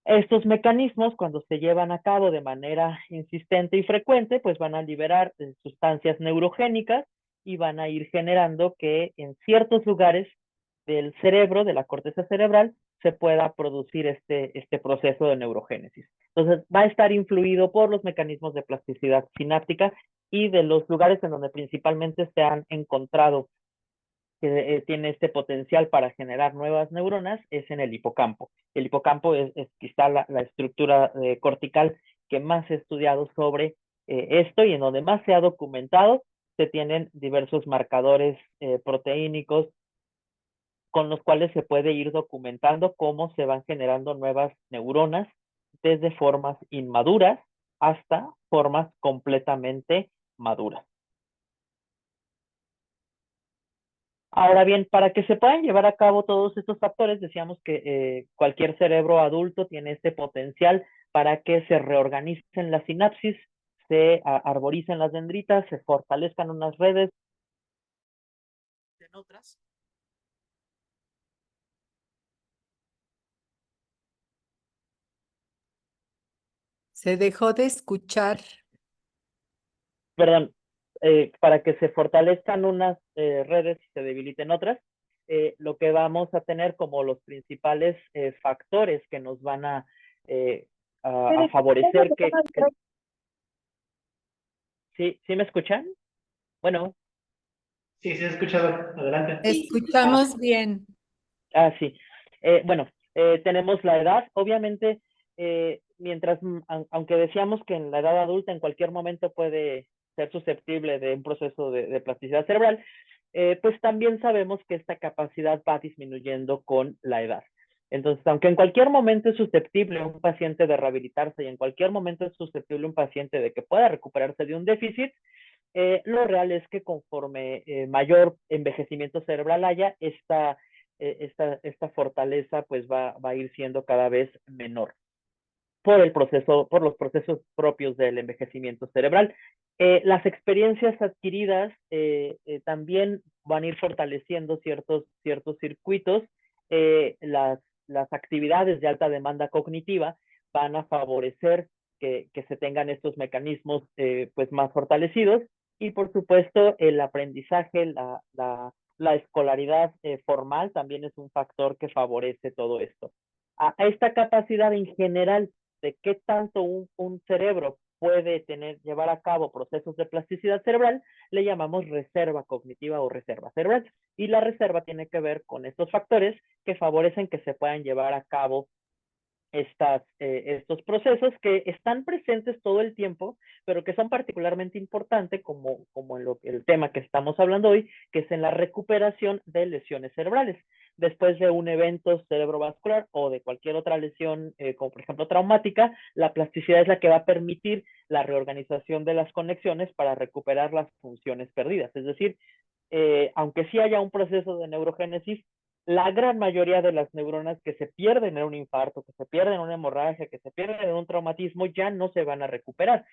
Estos mecanismos, cuando se llevan a cabo de manera insistente y frecuente, pues van a liberar sustancias neurogénicas y van a ir generando que en ciertos lugares del cerebro, de la corteza cerebral, se pueda producir este proceso de neurogénesis. Entonces, va a estar influido por los mecanismos de plasticidad sináptica y de los lugares en donde principalmente se han encontrado que tiene este potencial para generar nuevas neuronas es en el hipocampo. El hipocampo es quizá la estructura cortical que más se ha estudiado sobre esto y en donde más se ha documentado. Se tienen diversos marcadores proteínicos con los cuales se puede ir documentando cómo se van generando nuevas neuronas desde formas inmaduras hasta formas completamente maduras. Ahora bien, para que se puedan llevar a cabo todos estos factores, decíamos que cualquier cerebro adulto tiene este potencial para que se reorganicen las sinapsis, se arboricen las dendritas, se fortalezcan unas redes en otras. Se dejó de escuchar. Perdón, para que se fortalezcan unas redes y se debiliten otras, lo que vamos a tener como los principales factores que nos van a favorecer que... ¿Sí, sí me escuchan? Bueno. Sí, sí, he escuchado. Adelante. Escuchamos bien. Sí. Bueno, tenemos la edad. Obviamente, mientras, aunque decíamos que en la edad adulta en cualquier momento puede ser susceptible de un proceso de plasticidad cerebral, pues también sabemos que esta capacidad va disminuyendo con la edad. Entonces, aunque en cualquier momento es susceptible un paciente de rehabilitarse y en cualquier momento es susceptible un paciente de que pueda recuperarse de un déficit, lo real es que conforme mayor envejecimiento cerebral haya, esta fortaleza pues va a ir siendo cada vez menor por los procesos propios del envejecimiento cerebral. Las experiencias adquiridas también van a ir fortaleciendo ciertos circuitos. Las actividades de alta demanda cognitiva van a favorecer que se tengan estos mecanismos pues más fortalecidos y por supuesto el aprendizaje, la escolaridad formal también es un factor que favorece todo esto. A esta capacidad en general de qué tanto un cerebro puede llevar a cabo procesos de plasticidad cerebral, le llamamos reserva cognitiva o reserva cerebral. Y la reserva tiene que ver con estos factores que favorecen que se puedan llevar a cabo estos procesos que están presentes todo el tiempo, pero que son particularmente importantes como en el tema que estamos hablando hoy, que es en la recuperación de lesiones cerebrales. Después de un evento cerebrovascular o de cualquier otra lesión, como por ejemplo traumática, la plasticidad es la que va a permitir la reorganización de las conexiones para recuperar las funciones perdidas. Es decir, aunque sí haya un proceso de neurogénesis, la gran mayoría de las neuronas que se pierden en un infarto, que se pierden en una hemorragia, que se pierden en un traumatismo, ya no se van a recuperar.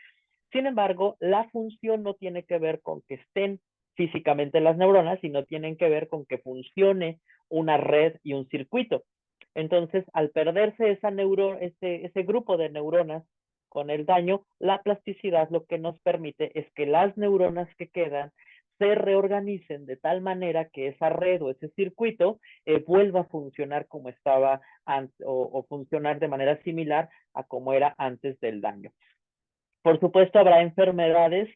Sin embargo, la función no tiene que ver con que estén físicamente las neuronas, sino tienen que ver con que funcione una red y un circuito. Entonces, al perderse ese grupo de neuronas con el daño, la plasticidad lo que nos permite es que las neuronas que quedan se reorganicen de tal manera que esa red o ese circuito vuelva a funcionar como estaba antes o funcionar de manera similar a como era antes del daño. Por supuesto, habrá enfermedades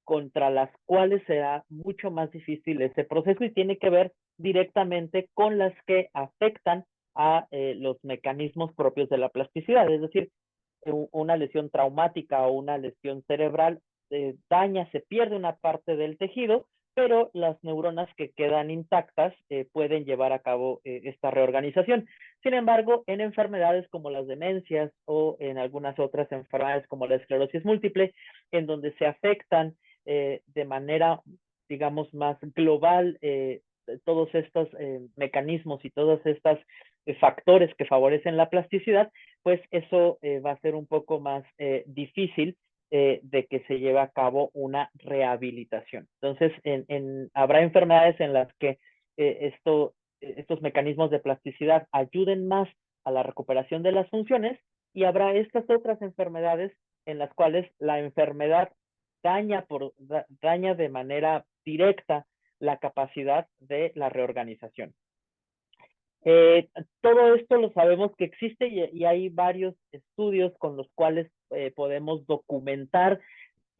contra las cuales será mucho más difícil ese proceso y tiene que ver directamente con las que afectan a los mecanismos propios de la plasticidad. Es decir, una lesión traumática o una lesión cerebral daña, se pierde una parte del tejido, pero las neuronas que quedan intactas pueden llevar a cabo esta reorganización. Sin embargo, en enfermedades como las demencias o en algunas otras enfermedades como la esclerosis múltiple, en donde se afectan de manera, digamos, más global todos estos mecanismos y todos estos factores que favorecen la plasticidad, pues eso va a ser un poco más difícil de que se lleve a cabo una rehabilitación. Entonces, habrá enfermedades en las que estos mecanismos de plasticidad ayuden más a la recuperación de las funciones y habrá estas otras enfermedades en las cuales la enfermedad daña de manera directa la capacidad de la reorganización. Todo esto lo sabemos que existe y hay varios estudios con los cuales podemos documentar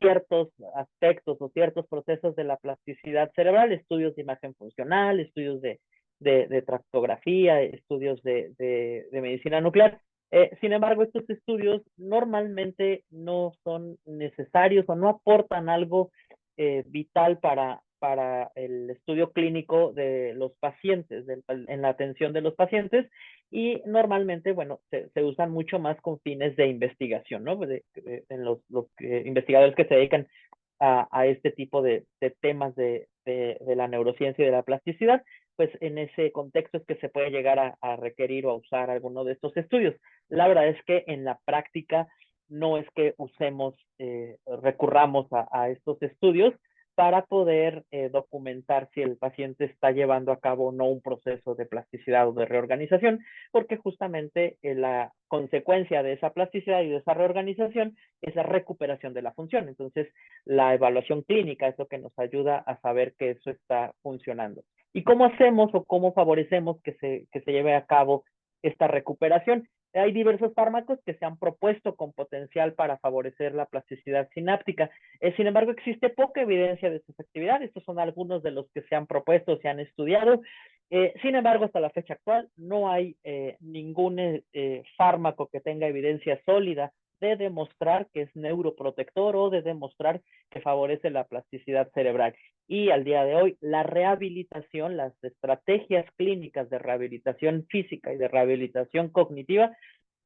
ciertos aspectos o ciertos procesos de la plasticidad cerebral, estudios de imagen funcional, estudios de tractografía, estudios de medicina nuclear. Sin embargo, estos estudios normalmente no son necesarios o no aportan algo vital para el estudio clínico de los pacientes, en la atención de los pacientes, y normalmente, bueno, se usan mucho más con fines de investigación, ¿no? En los investigadores que se dedican a este tipo de temas de la neurociencia y de la plasticidad, pues en ese contexto es que se puede llegar a requerir o a usar alguno de estos estudios. La verdad es que en la práctica no es que usemos, recurramos a estos estudios para poder documentar si el paciente está llevando a cabo o no un proceso de plasticidad o de reorganización, porque justamente la consecuencia de esa plasticidad y de esa reorganización es la recuperación de la función. Entonces, la evaluación clínica es lo que nos ayuda a saber que eso está funcionando. ¿Y cómo hacemos o cómo favorecemos que se lleve a cabo esta recuperación? Hay diversos fármacos que se han propuesto con potencial para favorecer la plasticidad sináptica. Sin embargo, existe poca evidencia de sus actividades. Estos son algunos de los que se han propuesto, se han estudiado. Sin embargo, hasta la fecha actual no hay ningún fármaco que tenga evidencia sólida de demostrar que es neuroprotector o de demostrar que favorece la plasticidad cerebral. Y al día de hoy, la rehabilitación, las estrategias clínicas de rehabilitación física y de rehabilitación cognitiva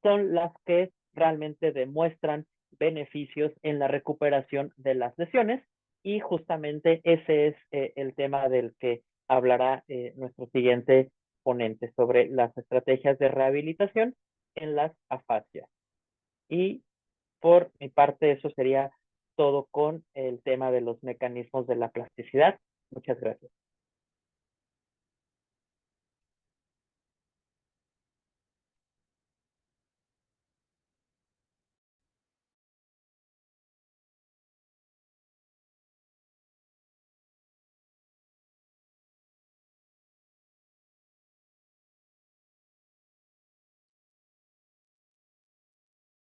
son las que realmente demuestran beneficios en la recuperación de las lesiones, y justamente ese es el tema del que hablará nuestro siguiente ponente, sobre las estrategias de rehabilitación en las afasias. Y por mi parte, eso sería todo con el tema de los mecanismos de la plasticidad. Muchas gracias.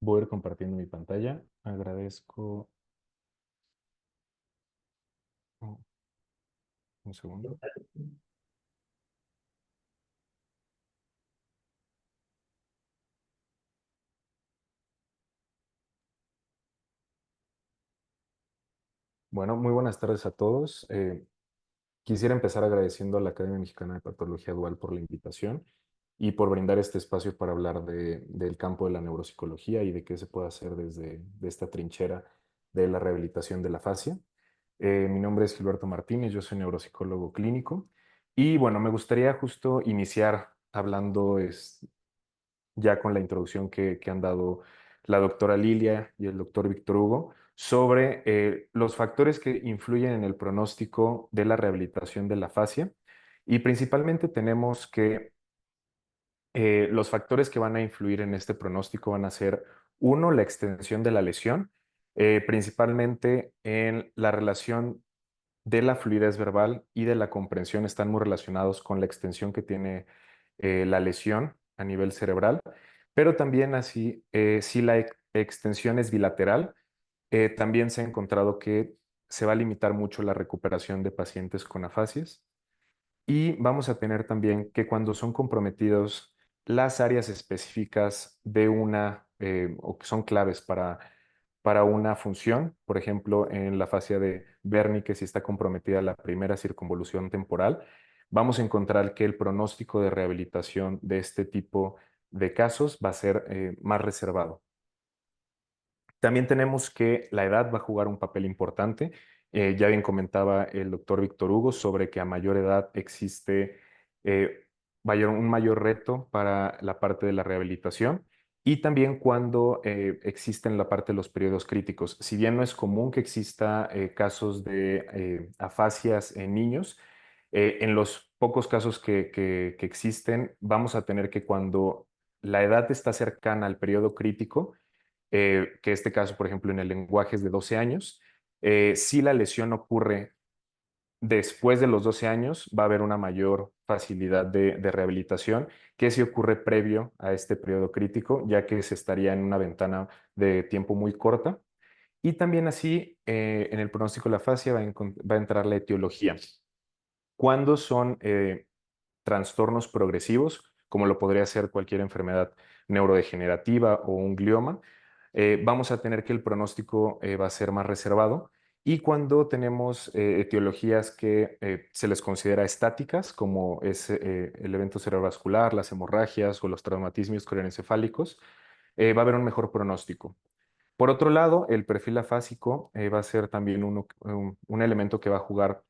Voy a ir compartiendo mi pantalla. Agradezco. Oh, un segundo. Bueno, muy buenas tardes a todos. Quisiera empezar agradeciendo a la Academia Mexicana de Patología Dual por la invitación y por brindar este espacio para hablar del campo de la neuropsicología y de qué se puede hacer desde de esta trinchera de la rehabilitación de la fascia. Mi nombre es Gilberto Martínez, yo soy neuropsicólogo clínico y bueno, me gustaría justo iniciar hablando ya con la introducción que han dado la doctora Lilia y el doctor Víctor Hugo sobre los factores que influyen en el pronóstico de la rehabilitación de la fascia. Y principalmente tenemos que los factores que van a influir en este pronóstico van a ser, uno, la extensión de la lesión, principalmente en la relación de la fluidez verbal y de la comprensión están muy relacionados con la extensión que tiene la lesión a nivel cerebral, pero también así, si la extensión es bilateral, también se ha encontrado que se va a limitar mucho la recuperación de pacientes con afasias. Y vamos a tener también que cuando son comprometidos las áreas específicas de o que son claves para una función, por ejemplo, en la fascia de Wernicke, si está comprometida la primera circunvolución temporal, vamos a encontrar que el pronóstico de rehabilitación de este tipo de casos va a ser más reservado. También tenemos que la edad va a jugar un papel importante. Ya bien comentaba el doctor Víctor Hugo sobre que a mayor edad existe un mayor reto para la parte de la rehabilitación y también cuando existen la parte de los periodos críticos. Si bien no es común que exista casos de afasias en niños, en los pocos casos que existen, vamos a tener que cuando la edad está cercana al periodo crítico, que este caso, por ejemplo, en el lenguaje es de 12 años, si la lesión ocurre después de los 12 años, va a haber una mayor facilidad de rehabilitación que si ocurre previo a este periodo crítico, ya que se estaría en una ventana de tiempo muy corta. Y también así, en el pronóstico de la afasia va a entrar la etiología. ¿Cuándo son trastornos progresivos, como lo podría ser cualquier enfermedad neurodegenerativa o un glioma? Vamos a tener que el pronóstico va a ser más reservado. Y cuando tenemos etiologías que se les considera estáticas, como es el evento cerebrovascular, las hemorragias o los traumatismos craneoencefálicos, va a haber un mejor pronóstico. Por otro lado, el perfil afásico va a ser también un elemento que va a jugar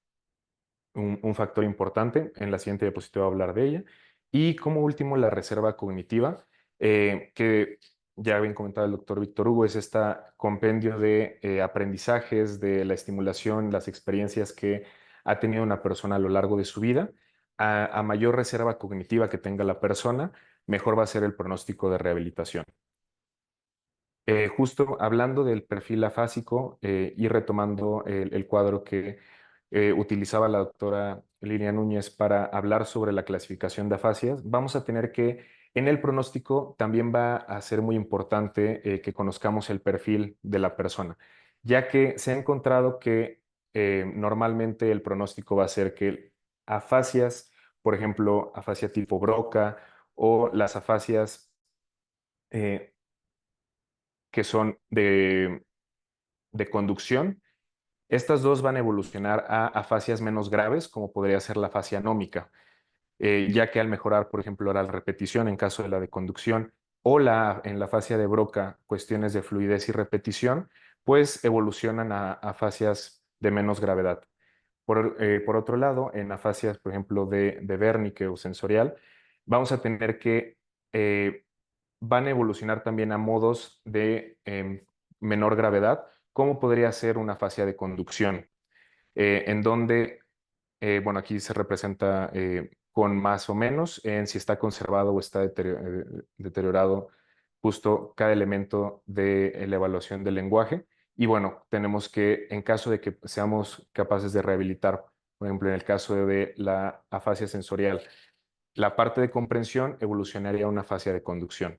un factor importante. En la siguiente diapositiva voy a hablar de ella. Y como último, la reserva cognitiva, que ya bien comentado el doctor Víctor Hugo, es este compendio de aprendizajes, de la estimulación, las experiencias que ha tenido una persona a lo largo de su vida. A mayor reserva cognitiva que tenga la persona, mejor va a ser el pronóstico de rehabilitación. Justo hablando del perfil afásico y retomando el cuadro que utilizaba la doctora Lilia Núñez para hablar sobre la clasificación de afasias, vamos a tener que en el pronóstico también va a ser muy importante que conozcamos el perfil de la persona, ya que se ha encontrado que normalmente el pronóstico va a ser que afasias, por ejemplo, afasia tipo Broca o las afasias eh, que son de conducción, estas dos van a evolucionar a afasias menos graves, como podría ser la afasia anómica, ya que al mejorar, por ejemplo, la repetición en caso de la de conducción o en la afasia de Broca, cuestiones de fluidez y repetición, pues evolucionan a afasias de menos gravedad. Por otro lado, en afasias, por ejemplo, de Wernicke o sensorial, vamos a tener que van a evolucionar también a modos de menor gravedad, como podría ser una afasia de conducción, en donde, bueno, aquí se representa con más o menos en si está conservado o está deteriorado justo cada elemento de la evaluación del lenguaje. Y bueno, tenemos que, en caso de que seamos capaces de rehabilitar, por ejemplo, en el caso de la afasia sensorial, la parte de comprensión evolucionaría a una afasia de conducción.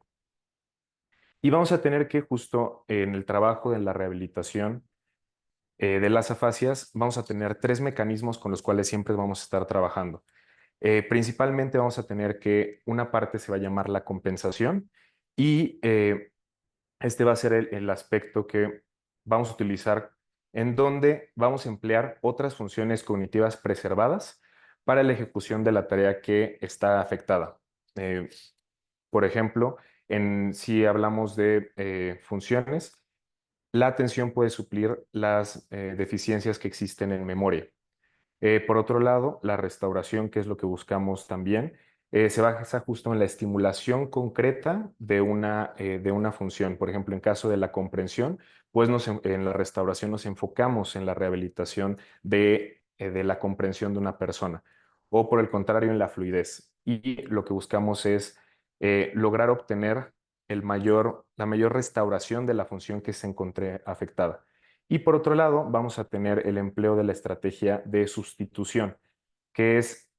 Y vamos a tener que justo en el trabajo de la rehabilitación de las afasias, vamos a tener tres mecanismos con los cuales siempre vamos a estar trabajando. Principalmente vamos a tener que una parte se va a llamar la compensación y este va a ser el aspecto que vamos a utilizar en donde vamos a emplear otras funciones cognitivas preservadas para la ejecución de la tarea que está afectada. Por ejemplo, si hablamos de funciones, la atención puede suplir las deficiencias que existen en memoria. Por otro lado, la restauración, que es lo que buscamos también, se basa justo en la estimulación concreta de una función. Por ejemplo, en caso de la comprensión, pues en la restauración nos enfocamos en la rehabilitación de la comprensión de una persona. O por el contrario, en la fluidez. Y lo que buscamos es lograr obtener la mayor restauración de la función que se encontré afectada. Y por otro lado, vamos a tener el empleo de la estrategia de sustitución, que es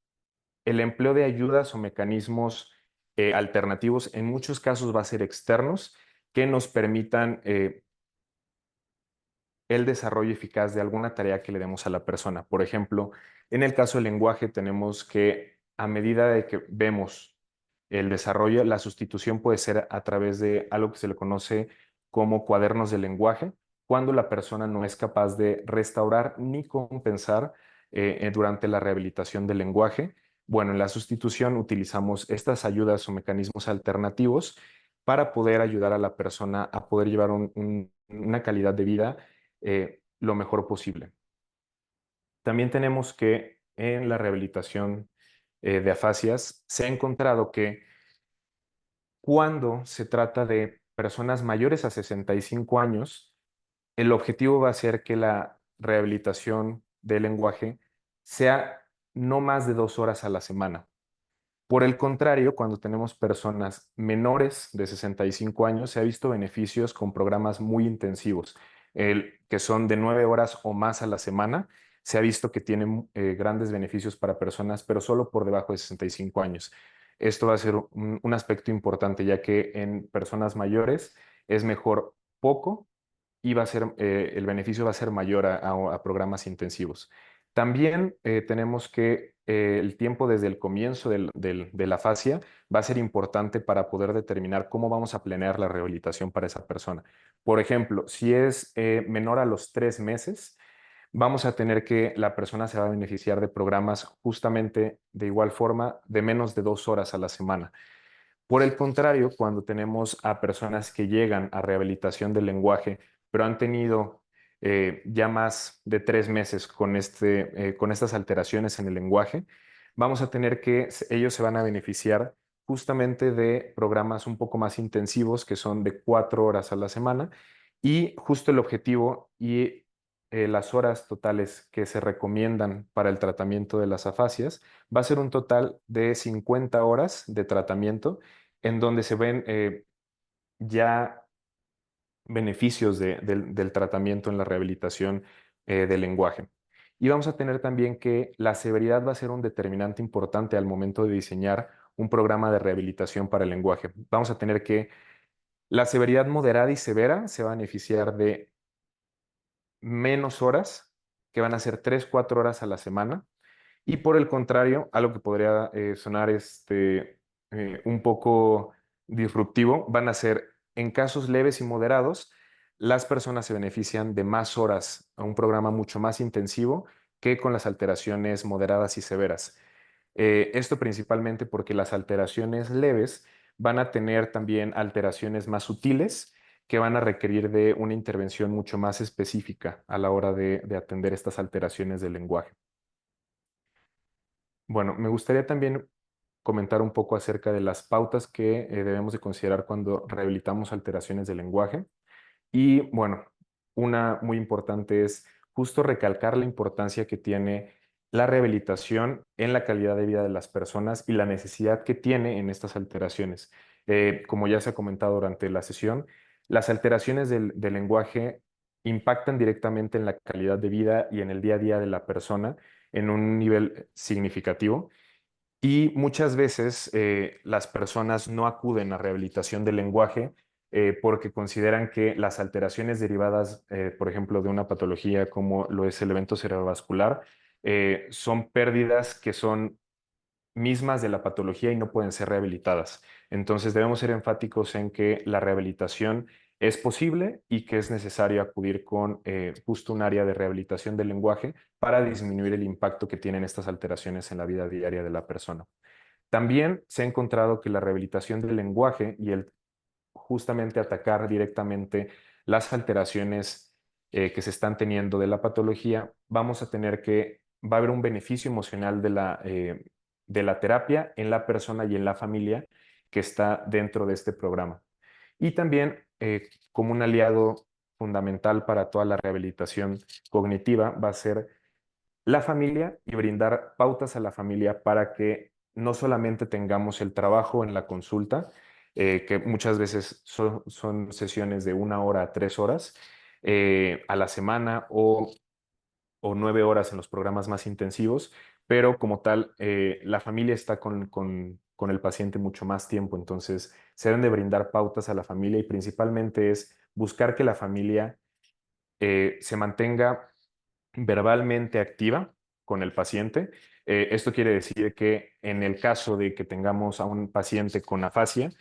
el empleo de ayudas o mecanismos alternativos. En muchos casos va a ser externos, que nos permitan el desarrollo eficaz de alguna tarea que le demos a la persona. Por ejemplo, en el caso del lenguaje tenemos que, a medida de que vemos el desarrollo, la sustitución puede ser a través de algo que se le conoce como cuadernos de lenguaje, cuando la persona no es capaz de restaurar ni compensar durante la rehabilitación del lenguaje. Bueno, en la sustitución utilizamos estas ayudas o mecanismos alternativos para poder ayudar a la persona a poder llevar una calidad de vida lo mejor posible. También tenemos que en la rehabilitación de afasias se ha encontrado que cuando se trata de personas mayores a 65 años, el objetivo va a ser que la rehabilitación del lenguaje sea no más de 2 horas a la semana. Por el contrario, cuando tenemos personas menores de 65 años, se ha visto beneficios con programas muy intensivos, que son de 9 horas o más a la semana. Se ha visto que tienen grandes beneficios para personas, pero solo por debajo de 65 años. Esto va a ser un aspecto importante, ya que en personas mayores es mejor poco y el beneficio va a ser mayor a programas intensivos. También tenemos que el tiempo desde el comienzo de la afasia va a ser importante para poder determinar cómo vamos a planear la rehabilitación para esa persona. Por ejemplo, si es menor a los 3 meses, vamos a tener que la persona se va a beneficiar de programas justamente de igual forma de menos de 2 horas a la semana. Por el contrario, cuando tenemos a personas que llegan a rehabilitación del lenguaje, pero han tenido ya más de 3 meses con estas alteraciones en el lenguaje, vamos a tener que ellos se van a beneficiar justamente de programas un poco más intensivos que son de 4 horas a la semana y justo el objetivo y las horas totales que se recomiendan para el tratamiento de las afasias va a ser un total de 50 horas de tratamiento en donde se ven ya beneficios del tratamiento en la rehabilitación del lenguaje. Y vamos a tener también que la severidad va a ser un determinante importante al momento de diseñar un programa de rehabilitación para el lenguaje. Vamos a tener que la severidad moderada y severa se va a beneficiar de menos horas, que van a ser 3, 4 horas a la semana. Y por el contrario, algo que podría sonar un poco disruptivo, van a ser en casos leves y moderados, las personas se benefician de más horas a un programa mucho más intensivo que con las alteraciones moderadas y severas. Esto principalmente porque las alteraciones leves van a tener también alteraciones más sutiles que van a requerir de una intervención mucho más específica a la hora de atender estas alteraciones del lenguaje. Bueno, me gustaría también comentar un poco acerca de las pautas que debemos de considerar cuando rehabilitamos alteraciones del lenguaje. Y bueno, una muy importante es justo recalcar la importancia que tiene la rehabilitación en la calidad de vida de las personas y la necesidad que tiene en estas alteraciones. Como ya se ha comentado durante la sesión, las alteraciones del lenguaje impactan directamente en la calidad de vida y en el día a día de la persona en un nivel significativo. Y muchas veces las personas no acuden a rehabilitación del lenguaje porque consideran que las alteraciones derivadas, por ejemplo, de una patología como lo es el evento cerebrovascular, son pérdidas que son mismas de la patología y no pueden ser rehabilitadas. Entonces debemos ser enfáticos en que la rehabilitación es posible y que es necesario acudir con justo un área de rehabilitación del lenguaje para disminuir el impacto que tienen estas alteraciones en la vida diaria de la persona. También se ha encontrado que la rehabilitación del lenguaje y el justamente atacar directamente las alteraciones que se están teniendo de la patología, va a haber un beneficio emocional de la terapia en la persona y en la familia que está dentro de este programa. Y también como un aliado fundamental para toda la rehabilitación cognitiva va a ser la familia y brindar pautas a la familia para que no solamente tengamos el trabajo en la consulta, que muchas veces son sesiones de 1 hora a 3 horas a la semana o 9 horas en los programas más intensivos, pero como tal, la familia está con el paciente mucho más tiempo, entonces se deben de brindar pautas a la familia y principalmente es buscar que la familia se mantenga verbalmente activa con el paciente. Esto quiere decir que en el caso de que tengamos a un paciente con afasia,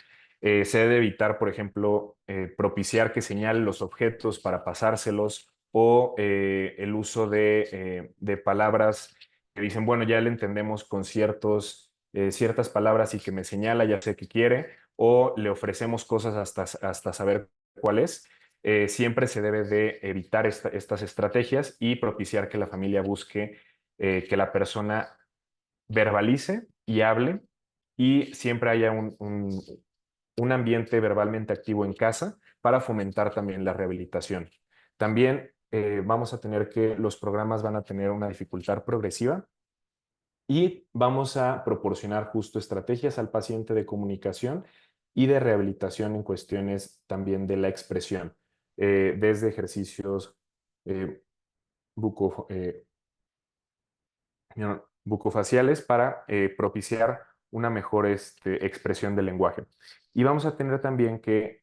se debe evitar, por ejemplo, propiciar que señale los objetos para pasárselos o el uso de palabras que dicen, bueno, ya le entendemos con ciertas palabras y que me señala, ya sé qué quiere, o le ofrecemos cosas hasta saber cuál es. Siempre se debe de evitar estas estrategias y propiciar que la familia busque que la persona verbalice y hable y siempre haya un ambiente verbalmente activo en casa para fomentar también la rehabilitación. También vamos a tener que los programas van a tener una dificultad progresiva y vamos a proporcionar justo estrategias al paciente de comunicación y de rehabilitación en cuestiones también de la expresión, desde ejercicios eh, buco- eh, bucofaciales para propiciar una mejor expresión del lenguaje. Y vamos a tener también que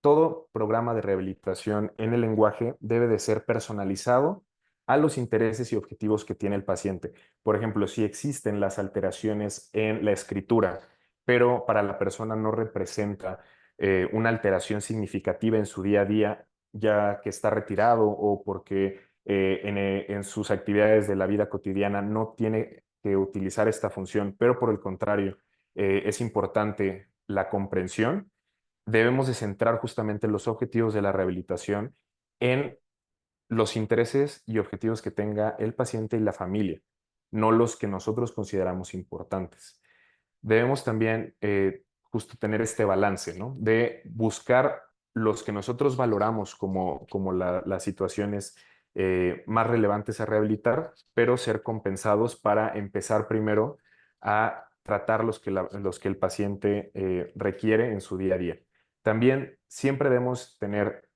todo programa de rehabilitación en el lenguaje debe de ser personalizado a los intereses y objetivos que tiene el paciente. Por ejemplo, si existen las alteraciones en la escritura, pero para la persona no representa una alteración significativa en su día a día, ya que está retirado o porque en sus actividades de la vida cotidiana no tiene que utilizar esta función, pero por el contrario, es importante la comprensión. Debemos de centrar justamente los objetivos de la rehabilitación en los intereses y objetivos que tenga el paciente y la familia, no los que nosotros consideramos importantes. Debemos también justo tener este balance, ¿no? De buscar los que nosotros valoramos como las situaciones más relevantes a rehabilitar, pero ser compensados para empezar primero a tratar los que el paciente requiere en su día a día. También siempre debemos tener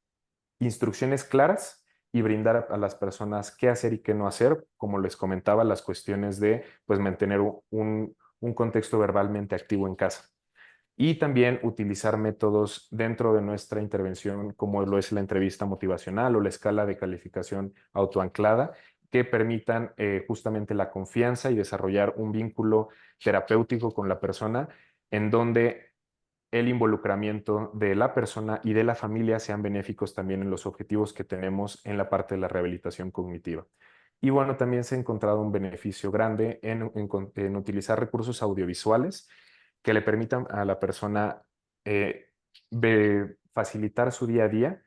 instrucciones claras y brindar a las personas qué hacer y qué no hacer, como les comentaba, las cuestiones de pues, mantener un contexto verbalmente activo en casa. Y también utilizar métodos dentro de nuestra intervención, como lo es la entrevista motivacional o la escala de calificación autoanclada, que permitan justamente la confianza y desarrollar un vínculo terapéutico con la persona en donde el involucramiento de la persona y de la familia sean benéficos también en los objetivos que tenemos en la parte de la rehabilitación cognitiva. Y bueno, también se ha encontrado un beneficio grande en utilizar recursos audiovisuales que le permitan a la persona facilitar su día a día,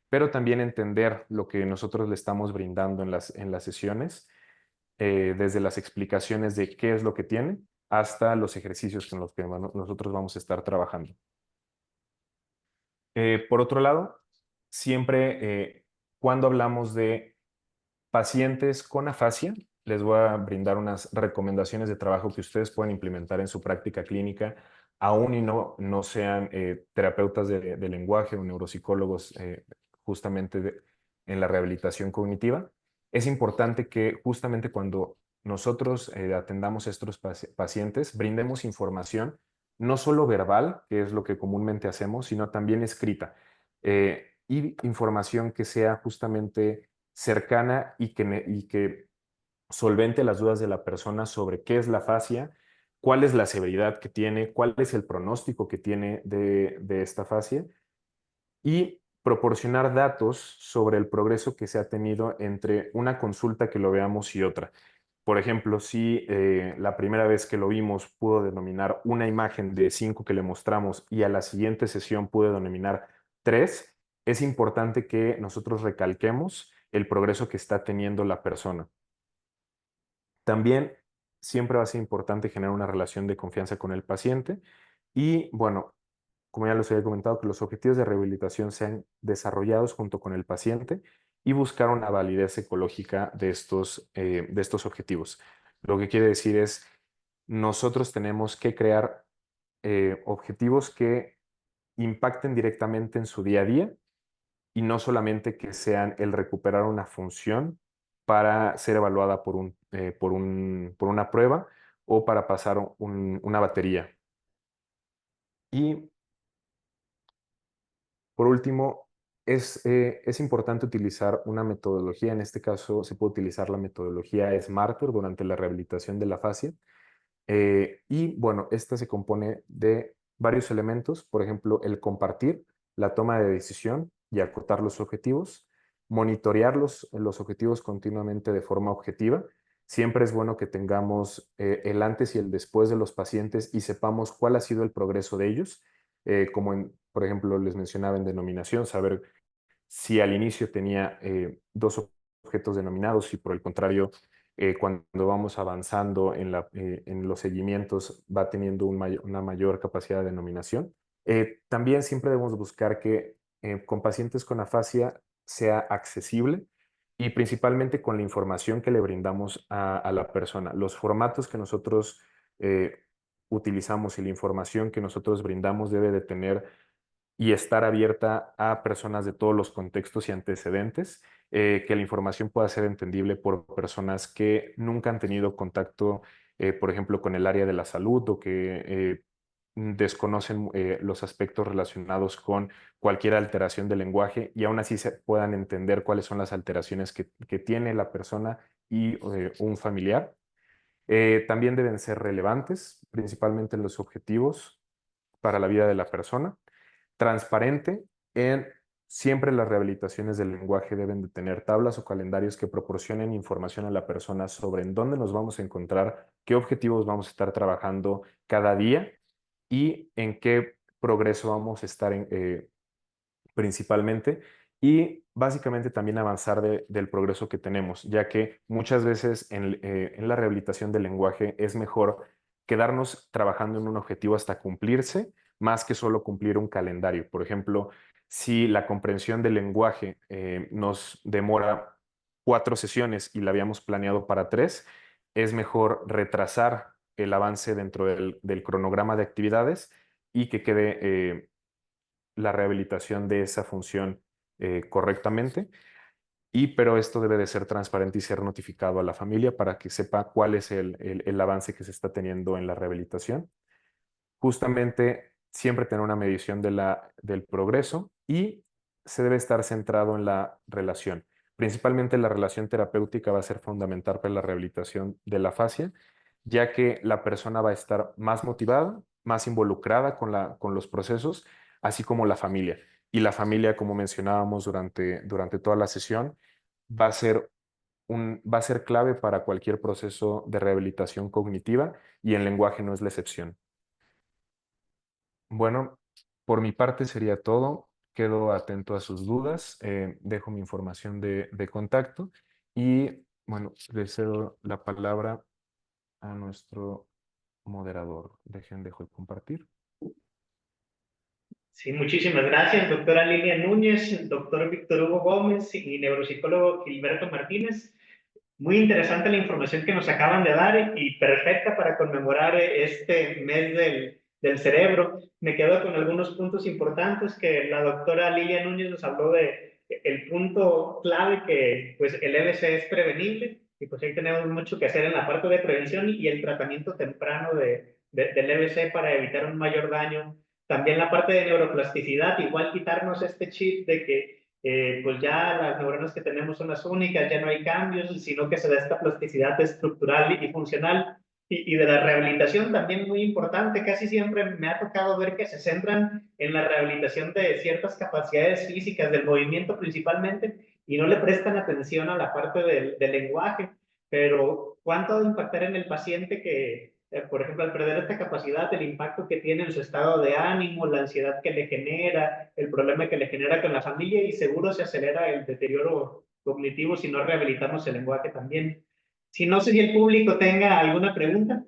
pero también entender lo que nosotros le estamos brindando en las sesiones, desde las explicaciones de qué es lo que tiene hasta los ejercicios con los que nosotros vamos a estar trabajando. Por otro lado, siempre cuando hablamos de pacientes con afasia, les voy a brindar unas recomendaciones de trabajo que ustedes pueden implementar en su práctica clínica, aún y no sean terapeutas de lenguaje o neuropsicólogos justamente en la rehabilitación cognitiva. Es importante que justamente cuando nosotros atendamos a estos pacientes, brindemos información no solo verbal, que es lo que comúnmente hacemos, sino también escrita, y información que sea justamente cercana y que solvente las dudas de la persona sobre qué es la fascia, cuál es la severidad que tiene, cuál es el pronóstico que tiene de esta fascia y proporcionar datos sobre el progreso que se ha tenido entre una consulta que lo veamos y otra. Por ejemplo, si la primera vez que lo vimos pudo denominar una imagen de 5 que le mostramos y a la siguiente sesión pudo denominar 3, es importante que nosotros recalquemos el progreso que está teniendo la persona. También siempre va a ser importante generar una relación de confianza con el paciente y, bueno, como ya les había comentado, que los objetivos de rehabilitación sean desarrollados junto con el paciente y buscar una validez ecológica de estos objetivos. Lo que quiere decir es, nosotros tenemos que crear objetivos que impacten directamente en su día a día y no solamente que sean el recuperar una función para ser evaluada por una prueba o para pasar una batería. Y por último, es importante utilizar una metodología, en este caso se puede utilizar la metodología SMARTER durante la rehabilitación de la fascia. Y bueno, esta se compone de varios elementos, por ejemplo, el compartir, la toma de decisión y acotar los objetivos, monitorear los objetivos continuamente de forma objetiva. Siempre es bueno que tengamos el antes y el después de los pacientes y sepamos cuál ha sido el progreso de ellos, por ejemplo, les mencionaba en denominación, saber si al inicio tenía dos objetos denominados y por el contrario, cuando vamos avanzando en los seguimientos va teniendo una mayor capacidad de denominación. También siempre debemos buscar que con pacientes con afasia sea accesible y principalmente con la información que le brindamos a la persona. Los formatos que nosotros utilizamos y la información que nosotros brindamos debe de tener y estar abierta a personas de todos los contextos y antecedentes, que la información pueda ser entendible por personas que nunca han tenido contacto, por ejemplo, con el área de la salud o que desconocen los aspectos relacionados con cualquier alteración del lenguaje y aún así se puedan entender cuáles son las alteraciones que tiene la persona y un familiar. También deben ser relevantes, principalmente los objetivos para la vida de la persona. Transparente. Siempre las rehabilitaciones del lenguaje deben de tener tablas o calendarios que proporcionen información a la persona sobre en dónde nos vamos a encontrar, qué objetivos vamos a estar trabajando cada día y en qué progreso vamos a estar principalmente. Y básicamente también avanzar del progreso que tenemos, ya que muchas veces en la rehabilitación del lenguaje es mejor quedarnos trabajando en un objetivo hasta cumplirse, más que solo cumplir un calendario. Por ejemplo, si la comprensión del lenguaje nos demora 4 sesiones y la habíamos planeado para 3, es mejor retrasar el avance dentro del cronograma de actividades y que quede la rehabilitación de esa función correctamente. Pero esto debe de ser transparente y ser notificado a la familia para que sepa cuál es el avance que se está teniendo en la rehabilitación. Justamente siempre tener una medición del progreso y se debe estar centrado en la relación. Principalmente la relación terapéutica va a ser fundamental para la rehabilitación de la fascia, ya que la persona va a estar más motivada, más involucrada con los procesos, así como la familia. Y la familia, como mencionábamos durante toda la sesión, va a ser va a ser clave para cualquier proceso de rehabilitación cognitiva y el lenguaje no es la excepción. Bueno, por mi parte sería todo. Quedo atento a sus dudas. Dejo mi información de contacto y, bueno, le cedo la palabra a nuestro moderador. Dejo de compartir. Sí, muchísimas gracias, doctora Lilia Núñez, doctor Víctor Hugo Gómez y neuropsicólogo Gilberto Martínez. Muy interesante la información que nos acaban de dar y perfecta para conmemorar este mes del cerebro. Me quedo con algunos puntos importantes que la doctora Lilia Núñez nos habló de el punto clave que pues el EBC es prevenible y pues ahí tenemos mucho que hacer en la parte de prevención y el tratamiento temprano del EBC para evitar un mayor daño. También la parte de neuroplasticidad, igual quitarnos este chip de que pues ya las neuronas que tenemos son las únicas, ya no hay cambios, sino que se da esta plasticidad estructural y funcional. Y de la rehabilitación también muy importante, casi siempre me ha tocado ver que se centran en la rehabilitación de ciertas capacidades físicas, del movimiento principalmente, y no le prestan atención a la parte del lenguaje. Pero ¿cuánto va a impactar en el paciente que, por ejemplo, al perder esta capacidad, el impacto que tiene en su estado de ánimo, la ansiedad que le genera, el problema que le genera con la familia y seguro se acelera el deterioro cognitivo si no rehabilitamos el lenguaje también? Si no sé si el público tenga alguna pregunta,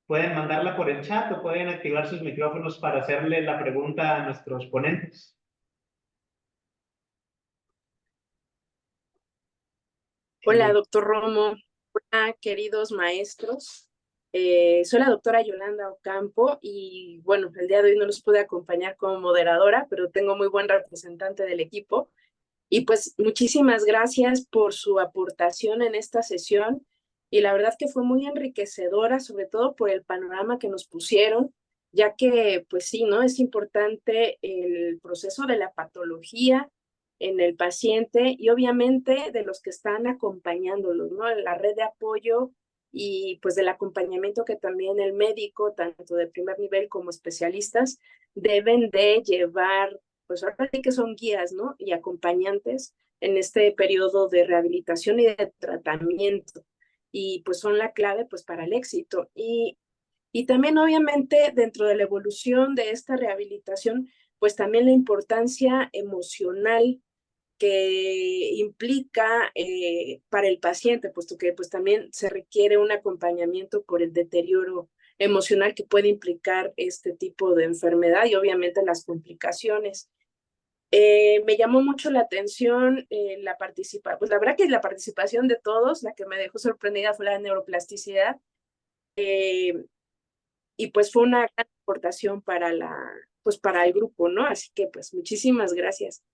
pueden mandarla por el chat o pueden activar sus micrófonos para hacerle la pregunta a nuestros ponentes. Hola, doctor Romo. Hola, queridos maestros. Soy la doctora Yolanda Ocampo y bueno, el día de hoy no los pude acompañar como moderadora, pero tengo muy buen representante del equipo. Y pues muchísimas gracias por su aportación en esta sesión y la verdad que fue muy enriquecedora, sobre todo por el panorama que nos pusieron, ya que pues sí, ¿no? Es importante el proceso de la patología en el paciente y obviamente de los que están acompañándolos, ¿no? La red de apoyo y pues del acompañamiento que también el médico, tanto de primer nivel como especialistas, deben de llevar, pues ahora sí que son guías, ¿no? Y acompañantes en este periodo de rehabilitación y de tratamiento. Y pues son la clave pues para el éxito. Y también obviamente dentro de la evolución de esta rehabilitación, pues también la importancia emocional que implica para el paciente, puesto que pues también se requiere un acompañamiento por el deterioro emocional que puede implicar este tipo de enfermedad y obviamente las complicaciones. Me llamó mucho la atención la participación, pues la verdad que la participación de todos, la que me dejó sorprendida fue la neuroplasticidad y pues fue una gran aportación pues para el grupo, ¿no? Así que pues muchísimas gracias.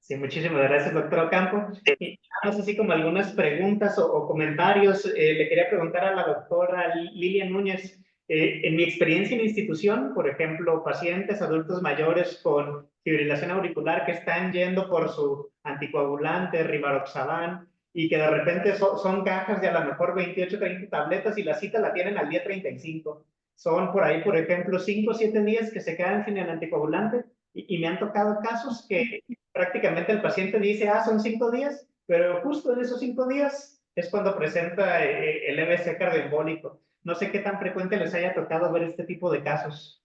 Sí, muchísimas gracias, doctor Ocampo. Y no sé si como algunas preguntas o comentarios, le quería preguntar a la doctora Lilian Núñez, en mi experiencia en institución, por ejemplo, pacientes adultos mayores con fibrilación auricular que están yendo por su anticoagulante, Rivaroxaban, y que de repente son cajas de a lo mejor 28, 30 tabletas y la cita la tienen al día 35. Son por ahí, por ejemplo, 5 o 7 días que se quedan sin el anticoagulante y me han tocado casos que prácticamente el paciente dice, son 5 días, pero justo en esos 5 días es cuando presenta el EBC cardioembólico. No sé qué tan frecuente les haya tocado ver este tipo de casos.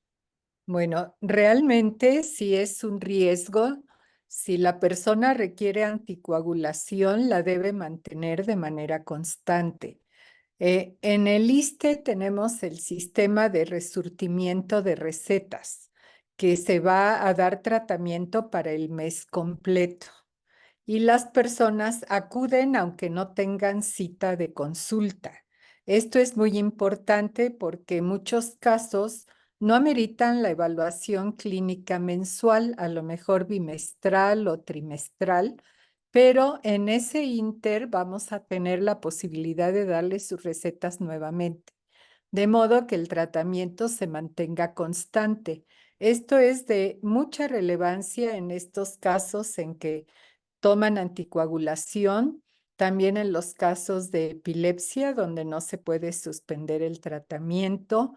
Bueno, realmente sí es un riesgo. Si la persona requiere anticoagulación, la debe mantener de manera constante. En el ISSSTE tenemos el sistema de resurtimiento de recetas, que se va a dar tratamiento para el mes completo. Y las personas acuden aunque no tengan cita de consulta. Esto es muy importante porque en muchos casos no ameritan la evaluación clínica mensual, a lo mejor bimestral o trimestral, pero en ese inter vamos a tener la posibilidad de darle sus recetas nuevamente, de modo que el tratamiento se mantenga constante. Esto es de mucha relevancia en estos casos en que toman anticoagulación, también en los casos de epilepsia, donde no se puede suspender el tratamiento,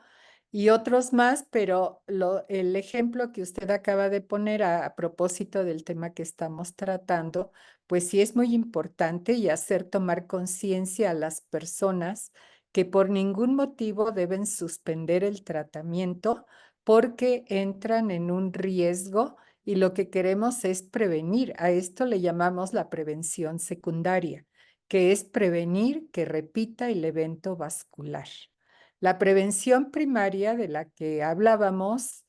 y otros más, pero el ejemplo que usted acaba de poner a propósito del tema que estamos tratando, pues sí es muy importante y hacer tomar conciencia a las personas que por ningún motivo deben suspender el tratamiento porque entran en un riesgo y lo que queremos es prevenir. A esto le llamamos la prevención secundaria, que es prevenir que repita el evento vascular. La prevención primaria de la que hablábamos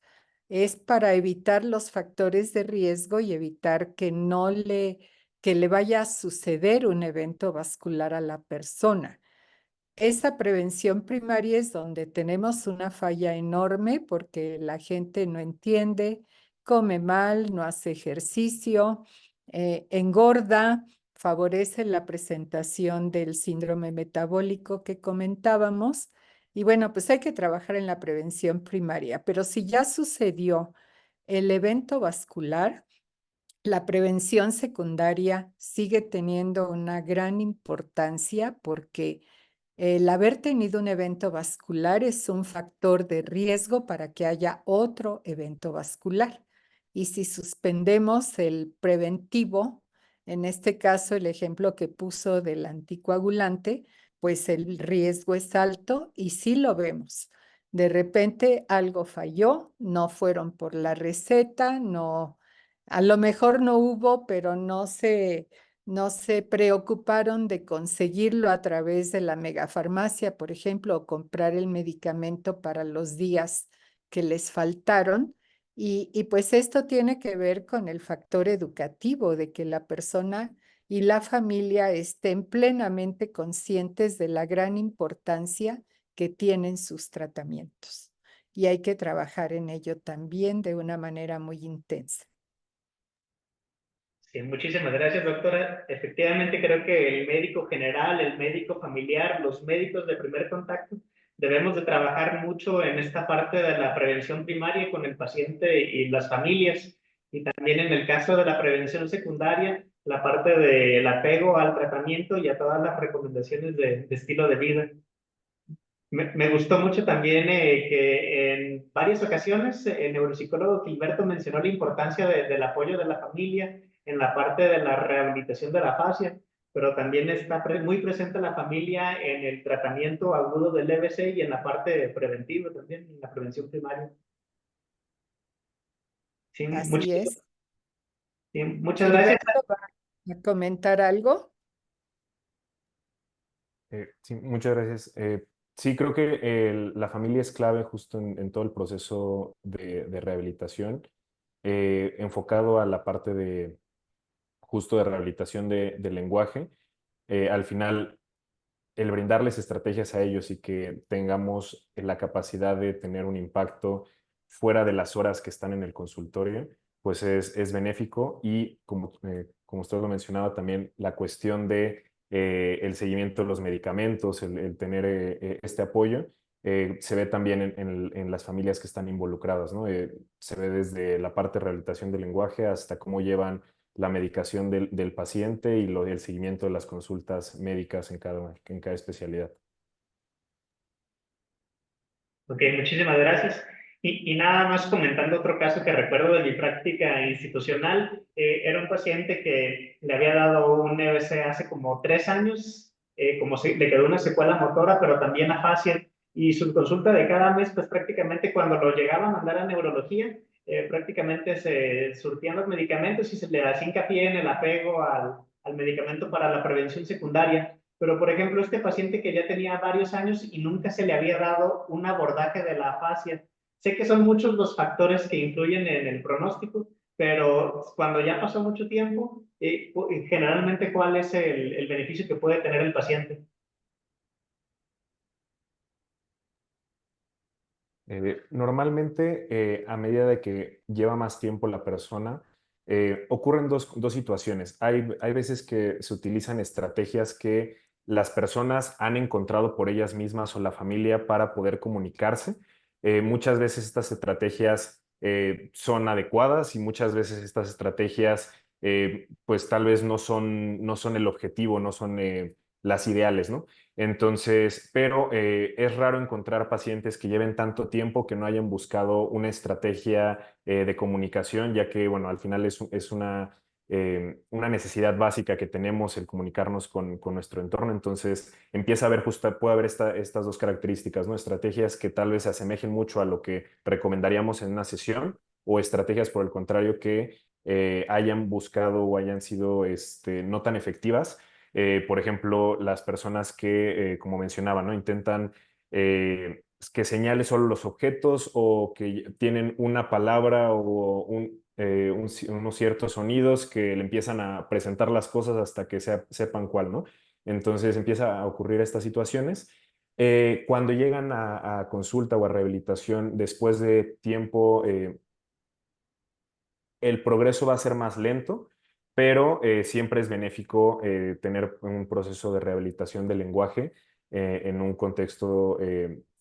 es para evitar los factores de riesgo y evitar que le vaya a suceder un evento vascular a la persona. Esa prevención primaria es donde tenemos una falla enorme porque la gente no entiende, come mal, no hace ejercicio, engorda, favorece la presentación del síndrome metabólico que comentábamos. Y bueno, pues hay que trabajar en la prevención primaria, pero si ya sucedió el evento vascular, la prevención secundaria sigue teniendo una gran importancia porque el haber tenido un evento vascular es un factor de riesgo para que haya otro evento vascular. Y si suspendemos el preventivo, en este caso el ejemplo que puso del anticoagulante, pues el riesgo es alto y sí lo vemos. De repente algo falló, no fueron por la receta, no, a lo mejor no hubo, pero no se preocuparon de conseguirlo a través de la megafarmacia, por ejemplo, o comprar el medicamento para los días que les faltaron. Y pues esto tiene que ver con el factor educativo, de que la persona y la familia estén plenamente conscientes de la gran importancia que tienen sus tratamientos. Y hay que trabajar en ello también de una manera muy intensa. Sí, muchísimas gracias, doctora. Efectivamente, creo que el médico general, el médico familiar, los médicos de primer contacto, debemos de trabajar mucho en esta parte de la prevención primaria con el paciente y las familias. Y también en el caso de la prevención secundaria, la parte del apego al tratamiento y a todas las recomendaciones de estilo de vida. Me gustó mucho también que en varias ocasiones el neuropsicólogo Gilberto mencionó la importancia del apoyo de la familia en la parte de la rehabilitación de la fascia, pero también está muy presente la familia en el tratamiento agudo del EBC y en la parte preventiva también, en la prevención primaria. Sí, Así es. sí, muchas gracias. Gilberto, ¿va a comentar algo? Sí, muchas gracias. Sí, creo que la familia es clave justo en todo el proceso de rehabilitación, enfocado a la parte de justo de rehabilitación del lenguaje. Al final, el brindarles estrategias a ellos y que tengamos la capacidad de tener un impacto fuera de las horas que están en el consultorio, pues es benéfico y como usted lo mencionaba también, la cuestión de el seguimiento de los medicamentos, el tener este apoyo, se ve también en las familias que están involucradas, ¿no? Se ve desde la parte de rehabilitación del lenguaje hasta cómo llevan la medicación del paciente y el seguimiento de las consultas médicas en cada especialidad. Ok, muchísimas gracias. Y nada más comentando otro caso que recuerdo de mi práctica institucional, era un paciente que le había dado un EBC hace como 3 años, le quedó una secuela motora, pero también afasia, y su consulta de cada mes, pues prácticamente cuando lo llegaba a mandar a neurología, prácticamente se surtían los medicamentos y se le hacía hincapié en el apego al medicamento para la prevención secundaria. Pero, por ejemplo, este paciente que ya tenía varios años y nunca se le había dado un abordaje de la afasia. Sé que son muchos los factores que influyen en el pronóstico, pero cuando ya pasó mucho tiempo, generalmente, ¿cuál es el beneficio que puede tener el paciente? Normalmente, a medida de que lleva más tiempo la persona, ocurren dos situaciones. Hay veces que se utilizan estrategias que las personas han encontrado por ellas mismas o la familia para poder comunicarse. Muchas veces estas estrategias son adecuadas y muchas veces estas estrategias pues tal vez no son el objetivo, no son las ideales, ¿no? Entonces, pero es raro encontrar pacientes que lleven tanto tiempo que no hayan buscado una estrategia de comunicación, ya que, bueno, al final es una necesidad básica que tenemos el comunicarnos con nuestro entorno. Entonces, empieza a haber puede haber estas dos características, ¿no? Estrategias que tal vez se asemejen mucho a lo que recomendaríamos en una sesión o estrategias, por el contrario, que hayan buscado o hayan sido no tan efectivas. Por ejemplo, las personas que, como mencionaba, ¿no? Intentan que señale solo los objetos o que tienen una palabra o unos ciertos sonidos que le empiezan a presentar las cosas hasta que sepan cuál, ¿no? Entonces empieza a ocurrir estas situaciones. Cuando llegan a consulta o a rehabilitación, después de tiempo, el progreso va a ser más lento, pero siempre es benéfico tener un proceso de rehabilitación del lenguaje en un contexto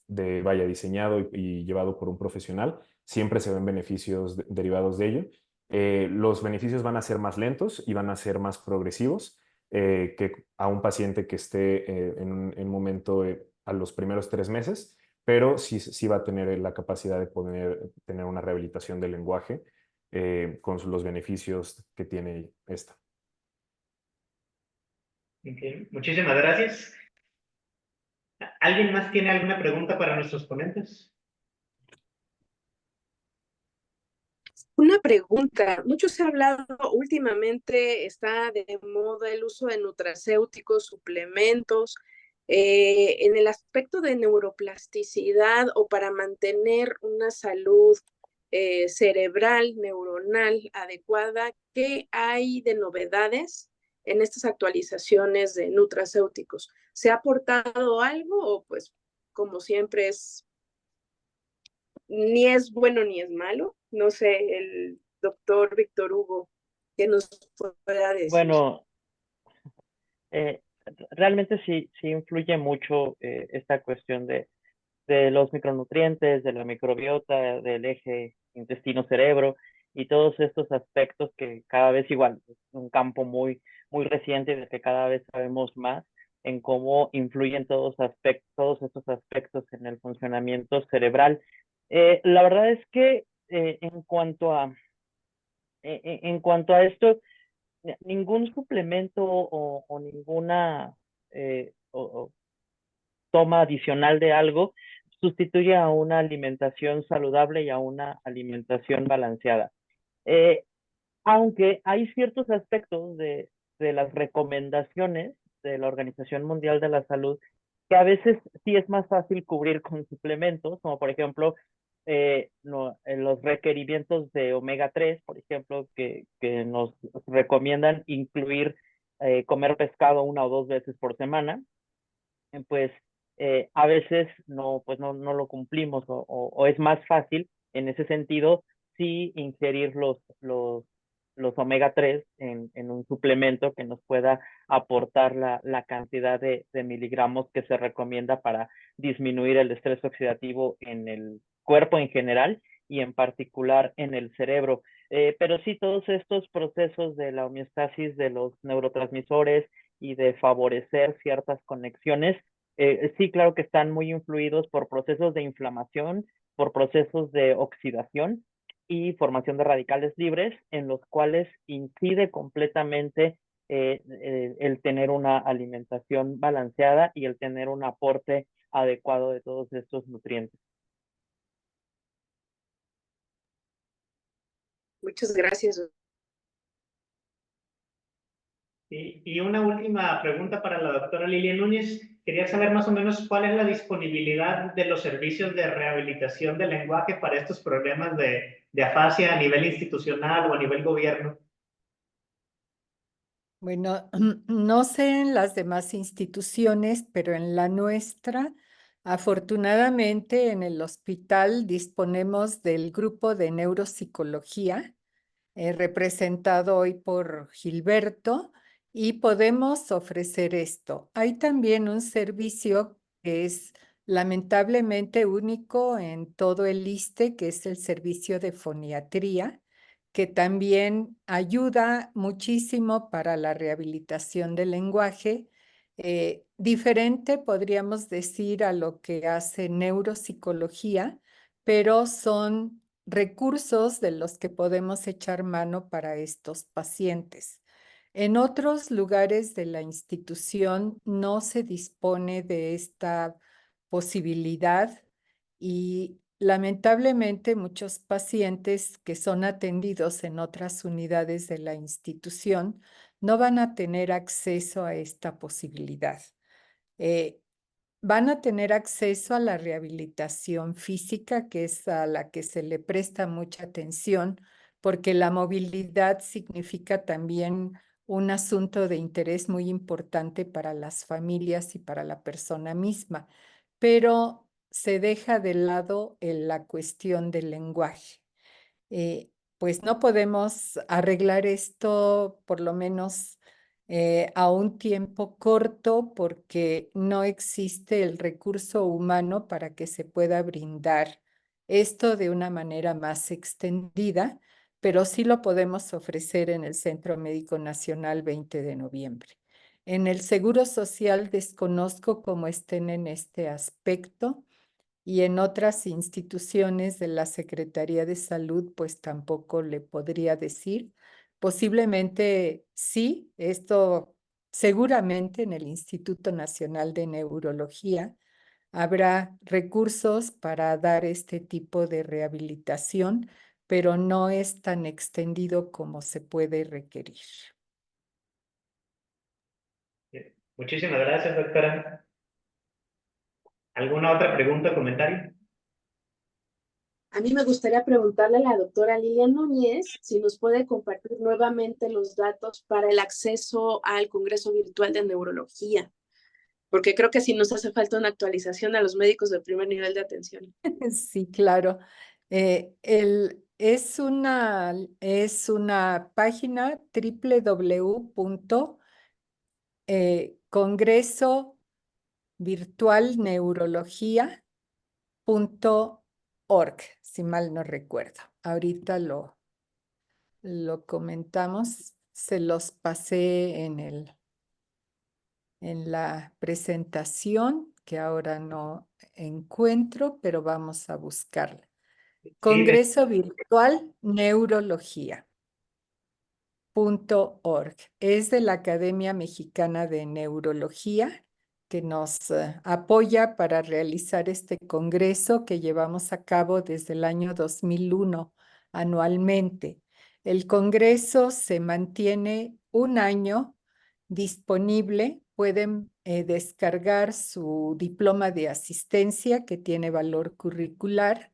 vaya, diseñado y llevado por un profesional. Siempre se ven beneficios derivados de ello. Los beneficios van a ser más lentos y van a ser más progresivos que a un paciente que esté en un momento a los primeros 3 meses, pero sí va a tener la capacidad de poder tener una rehabilitación del lenguaje con los beneficios que tiene esta. Okay. Muchísimas gracias. ¿Alguien más tiene alguna pregunta para nuestros ponentes? Una pregunta, mucho se ha hablado últimamente, está de moda el uso de nutracéuticos, suplementos, en el aspecto de neuroplasticidad o para mantener una salud cerebral, neuronal adecuada. ¿Qué hay de novedades en estas actualizaciones de nutracéuticos? ¿Se ha aportado algo o pues como siempre ni es bueno ni es malo? No sé, el doctor Víctor Hugo, ¿qué nos pueda decir? Bueno, realmente sí influye mucho esta cuestión de los micronutrientes, de la microbiota, del eje intestino-cerebro y todos estos aspectos que cada vez igual es un campo muy reciente de que cada vez sabemos más en cómo influyen todos estos aspectos en el funcionamiento cerebral. La verdad es que en cuanto a esto, ningún suplemento o ninguna toma adicional de algo sustituye a una alimentación saludable y a una alimentación balanceada. Eh, Aunque hay ciertos aspectos de las recomendaciones de la Organización Mundial de la Salud que a veces sí es más fácil cubrir con suplementos, como por ejemplo los requerimientos de omega 3, por ejemplo, que nos recomiendan incluir comer pescado 1 o 2 veces por semana. Pues a veces no lo cumplimos o es más fácil en ese sentido sí ingerir los omega 3 en un suplemento que nos pueda aportar la cantidad de miligramos que se recomienda para disminuir el estrés oxidativo en el cuerpo en general y en particular en el cerebro. Pero sí, todos estos procesos de la homeostasis de los neurotransmisores y de favorecer ciertas conexiones, sí, claro que están muy influidos por procesos de inflamación, por procesos de oxidación y formación de radicales libres, en los cuales incide completamente el tener una alimentación balanceada y el tener un aporte adecuado de todos estos nutrientes. Muchas gracias. Y una última pregunta para la doctora Lilia Núñez. Quería saber más o menos cuál es la disponibilidad de los servicios de rehabilitación del lenguaje para estos problemas de afasia a nivel institucional o a nivel gobierno. Bueno, no sé en las demás instituciones, pero en la nuestra, afortunadamente en el hospital disponemos del grupo de neuropsicología, representado hoy por Gilberto, y podemos ofrecer esto. Hay también un servicio que es lamentablemente único en todo el ISSSTE, que es el servicio de foniatría, que también ayuda muchísimo para la rehabilitación del lenguaje, diferente, podríamos decir, a lo que hace neuropsicología, pero son recursos de los que podemos echar mano para estos pacientes. En otros lugares de la institución no se dispone de esta posibilidad y lamentablemente muchos pacientes que son atendidos en otras unidades de la institución no van a tener acceso a esta posibilidad. Van a tener acceso a la rehabilitación física, que es a la que se le presta mucha atención, porque la movilidad significa también un asunto de interés muy importante para las familias y para la persona misma, pero se deja de lado la cuestión del lenguaje. Pues no podemos arreglar esto, por lo menos a un tiempo corto, porque no existe el recurso humano para que se pueda brindar esto de una manera más extendida, pero sí lo podemos ofrecer en el Centro Médico Nacional 20 de noviembre. En el Seguro Social desconozco cómo estén en este aspecto, y en otras instituciones de la Secretaría de Salud, pues tampoco le podría decir. Posiblemente sí, esto seguramente en el Instituto Nacional de Neurología habrá recursos para dar este tipo de rehabilitación, pero no es tan extendido como se puede requerir. Muchísimas gracias, doctora. ¿Alguna otra pregunta o comentario? A mí me gustaría preguntarle a la doctora Lilia Núñez si nos puede compartir nuevamente los datos para el acceso al Congreso Virtual de Neurología, porque creo que sí nos hace falta una actualización a los médicos del primer nivel de atención. Sí, claro. Es una página www.congresovirtualneurología.org, si mal no recuerdo. Ahorita lo comentamos, se los pasé en la presentación, que ahora no encuentro, pero vamos a buscarla. Congreso Virtual Neurología.org. Es de la Academia Mexicana de Neurología, que nos apoya para realizar este congreso que llevamos a cabo desde el año 2001 anualmente. El congreso se mantiene un año disponible. Pueden descargar su diploma de asistencia, que tiene valor curricular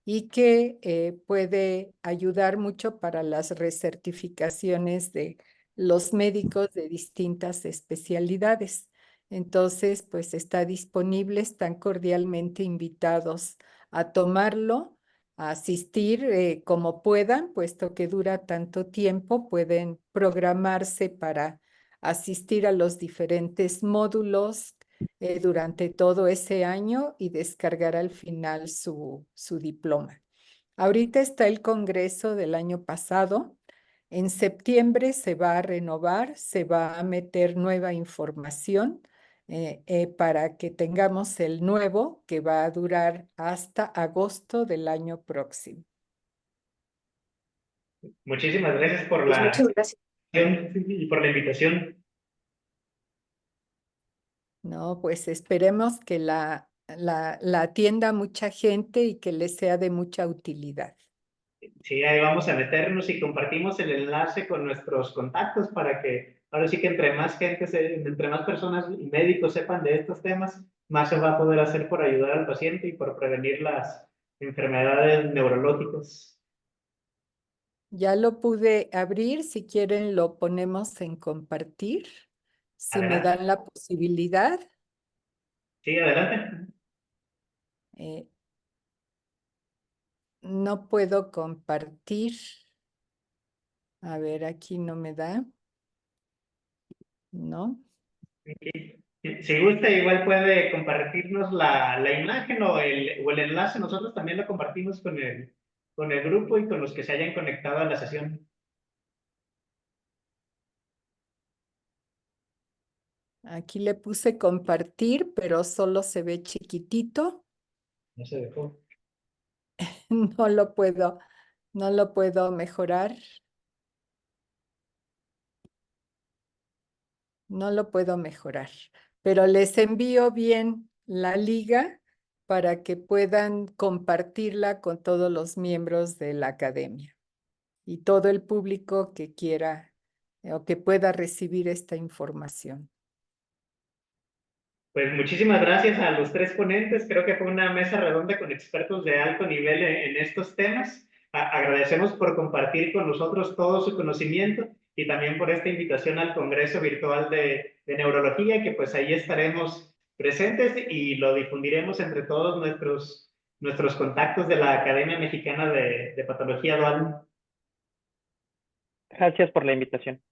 y que puede ayudar mucho para las recertificaciones de los médicos de distintas especialidades. Entonces, pues está disponible, están cordialmente invitados a tomarlo. a asistir como puedan, puesto que dura tanto tiempo, pueden programarse para asistir a los diferentes módulos durante todo ese año y descargar al final su diploma. Ahorita está el congreso del año pasado. En septiembre se va a renovar, se va a meter nueva información para que tengamos el nuevo que va a durar hasta agosto del año próximo. Muchísimas gracias por Pues la muchas gracias. y por la invitación. No, pues esperemos que la atienda mucha gente y que le sea de mucha utilidad. Sí, ahí vamos a meternos y compartimos el enlace con nuestros contactos para que ahora sí que entre más gente, entre más personas y médicos sepan de estos temas, más se va a poder hacer por ayudar al paciente y por prevenir las enfermedades neurológicas. Ya lo pude abrir, si quieren lo ponemos en compartir, si me Adelante. dan la posibilidad. Sí, adelante. No puedo compartir. A ver, aquí no me da. ¿No? Si gusta, igual puede compartirnos la imagen o el enlace. Nosotros también lo compartimos con el grupo y con los que se hayan conectado a la sesión. Aquí le puse compartir, pero solo se ve chiquitito. No se dejó. No lo puedo mejorar. No lo puedo mejorar, pero les envío bien la liga para que puedan compartirla con todos los miembros de la academia y todo el público que quiera o que pueda recibir esta información. Pues muchísimas gracias a los tres ponentes. Creo que fue una mesa redonda con expertos de alto nivel en estos temas. Agradecemos por compartir con nosotros todo su conocimiento y también por esta invitación al Congreso Virtual de Neurología, que pues ahí estaremos presentes y lo difundiremos entre todos nuestros contactos de la Academia Mexicana de Patología Dual. Gracias por la invitación.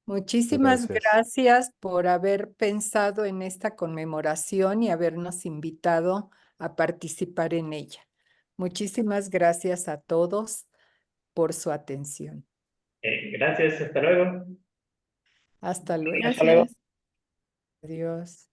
Muchísimas Gracias. gracias por haber pensado en esta conmemoración y habernos invitado a participar en ella. Muchísimas gracias a todos por su atención. Gracias, hasta luego. Hasta luego. Hasta luego. Gracias. Adiós.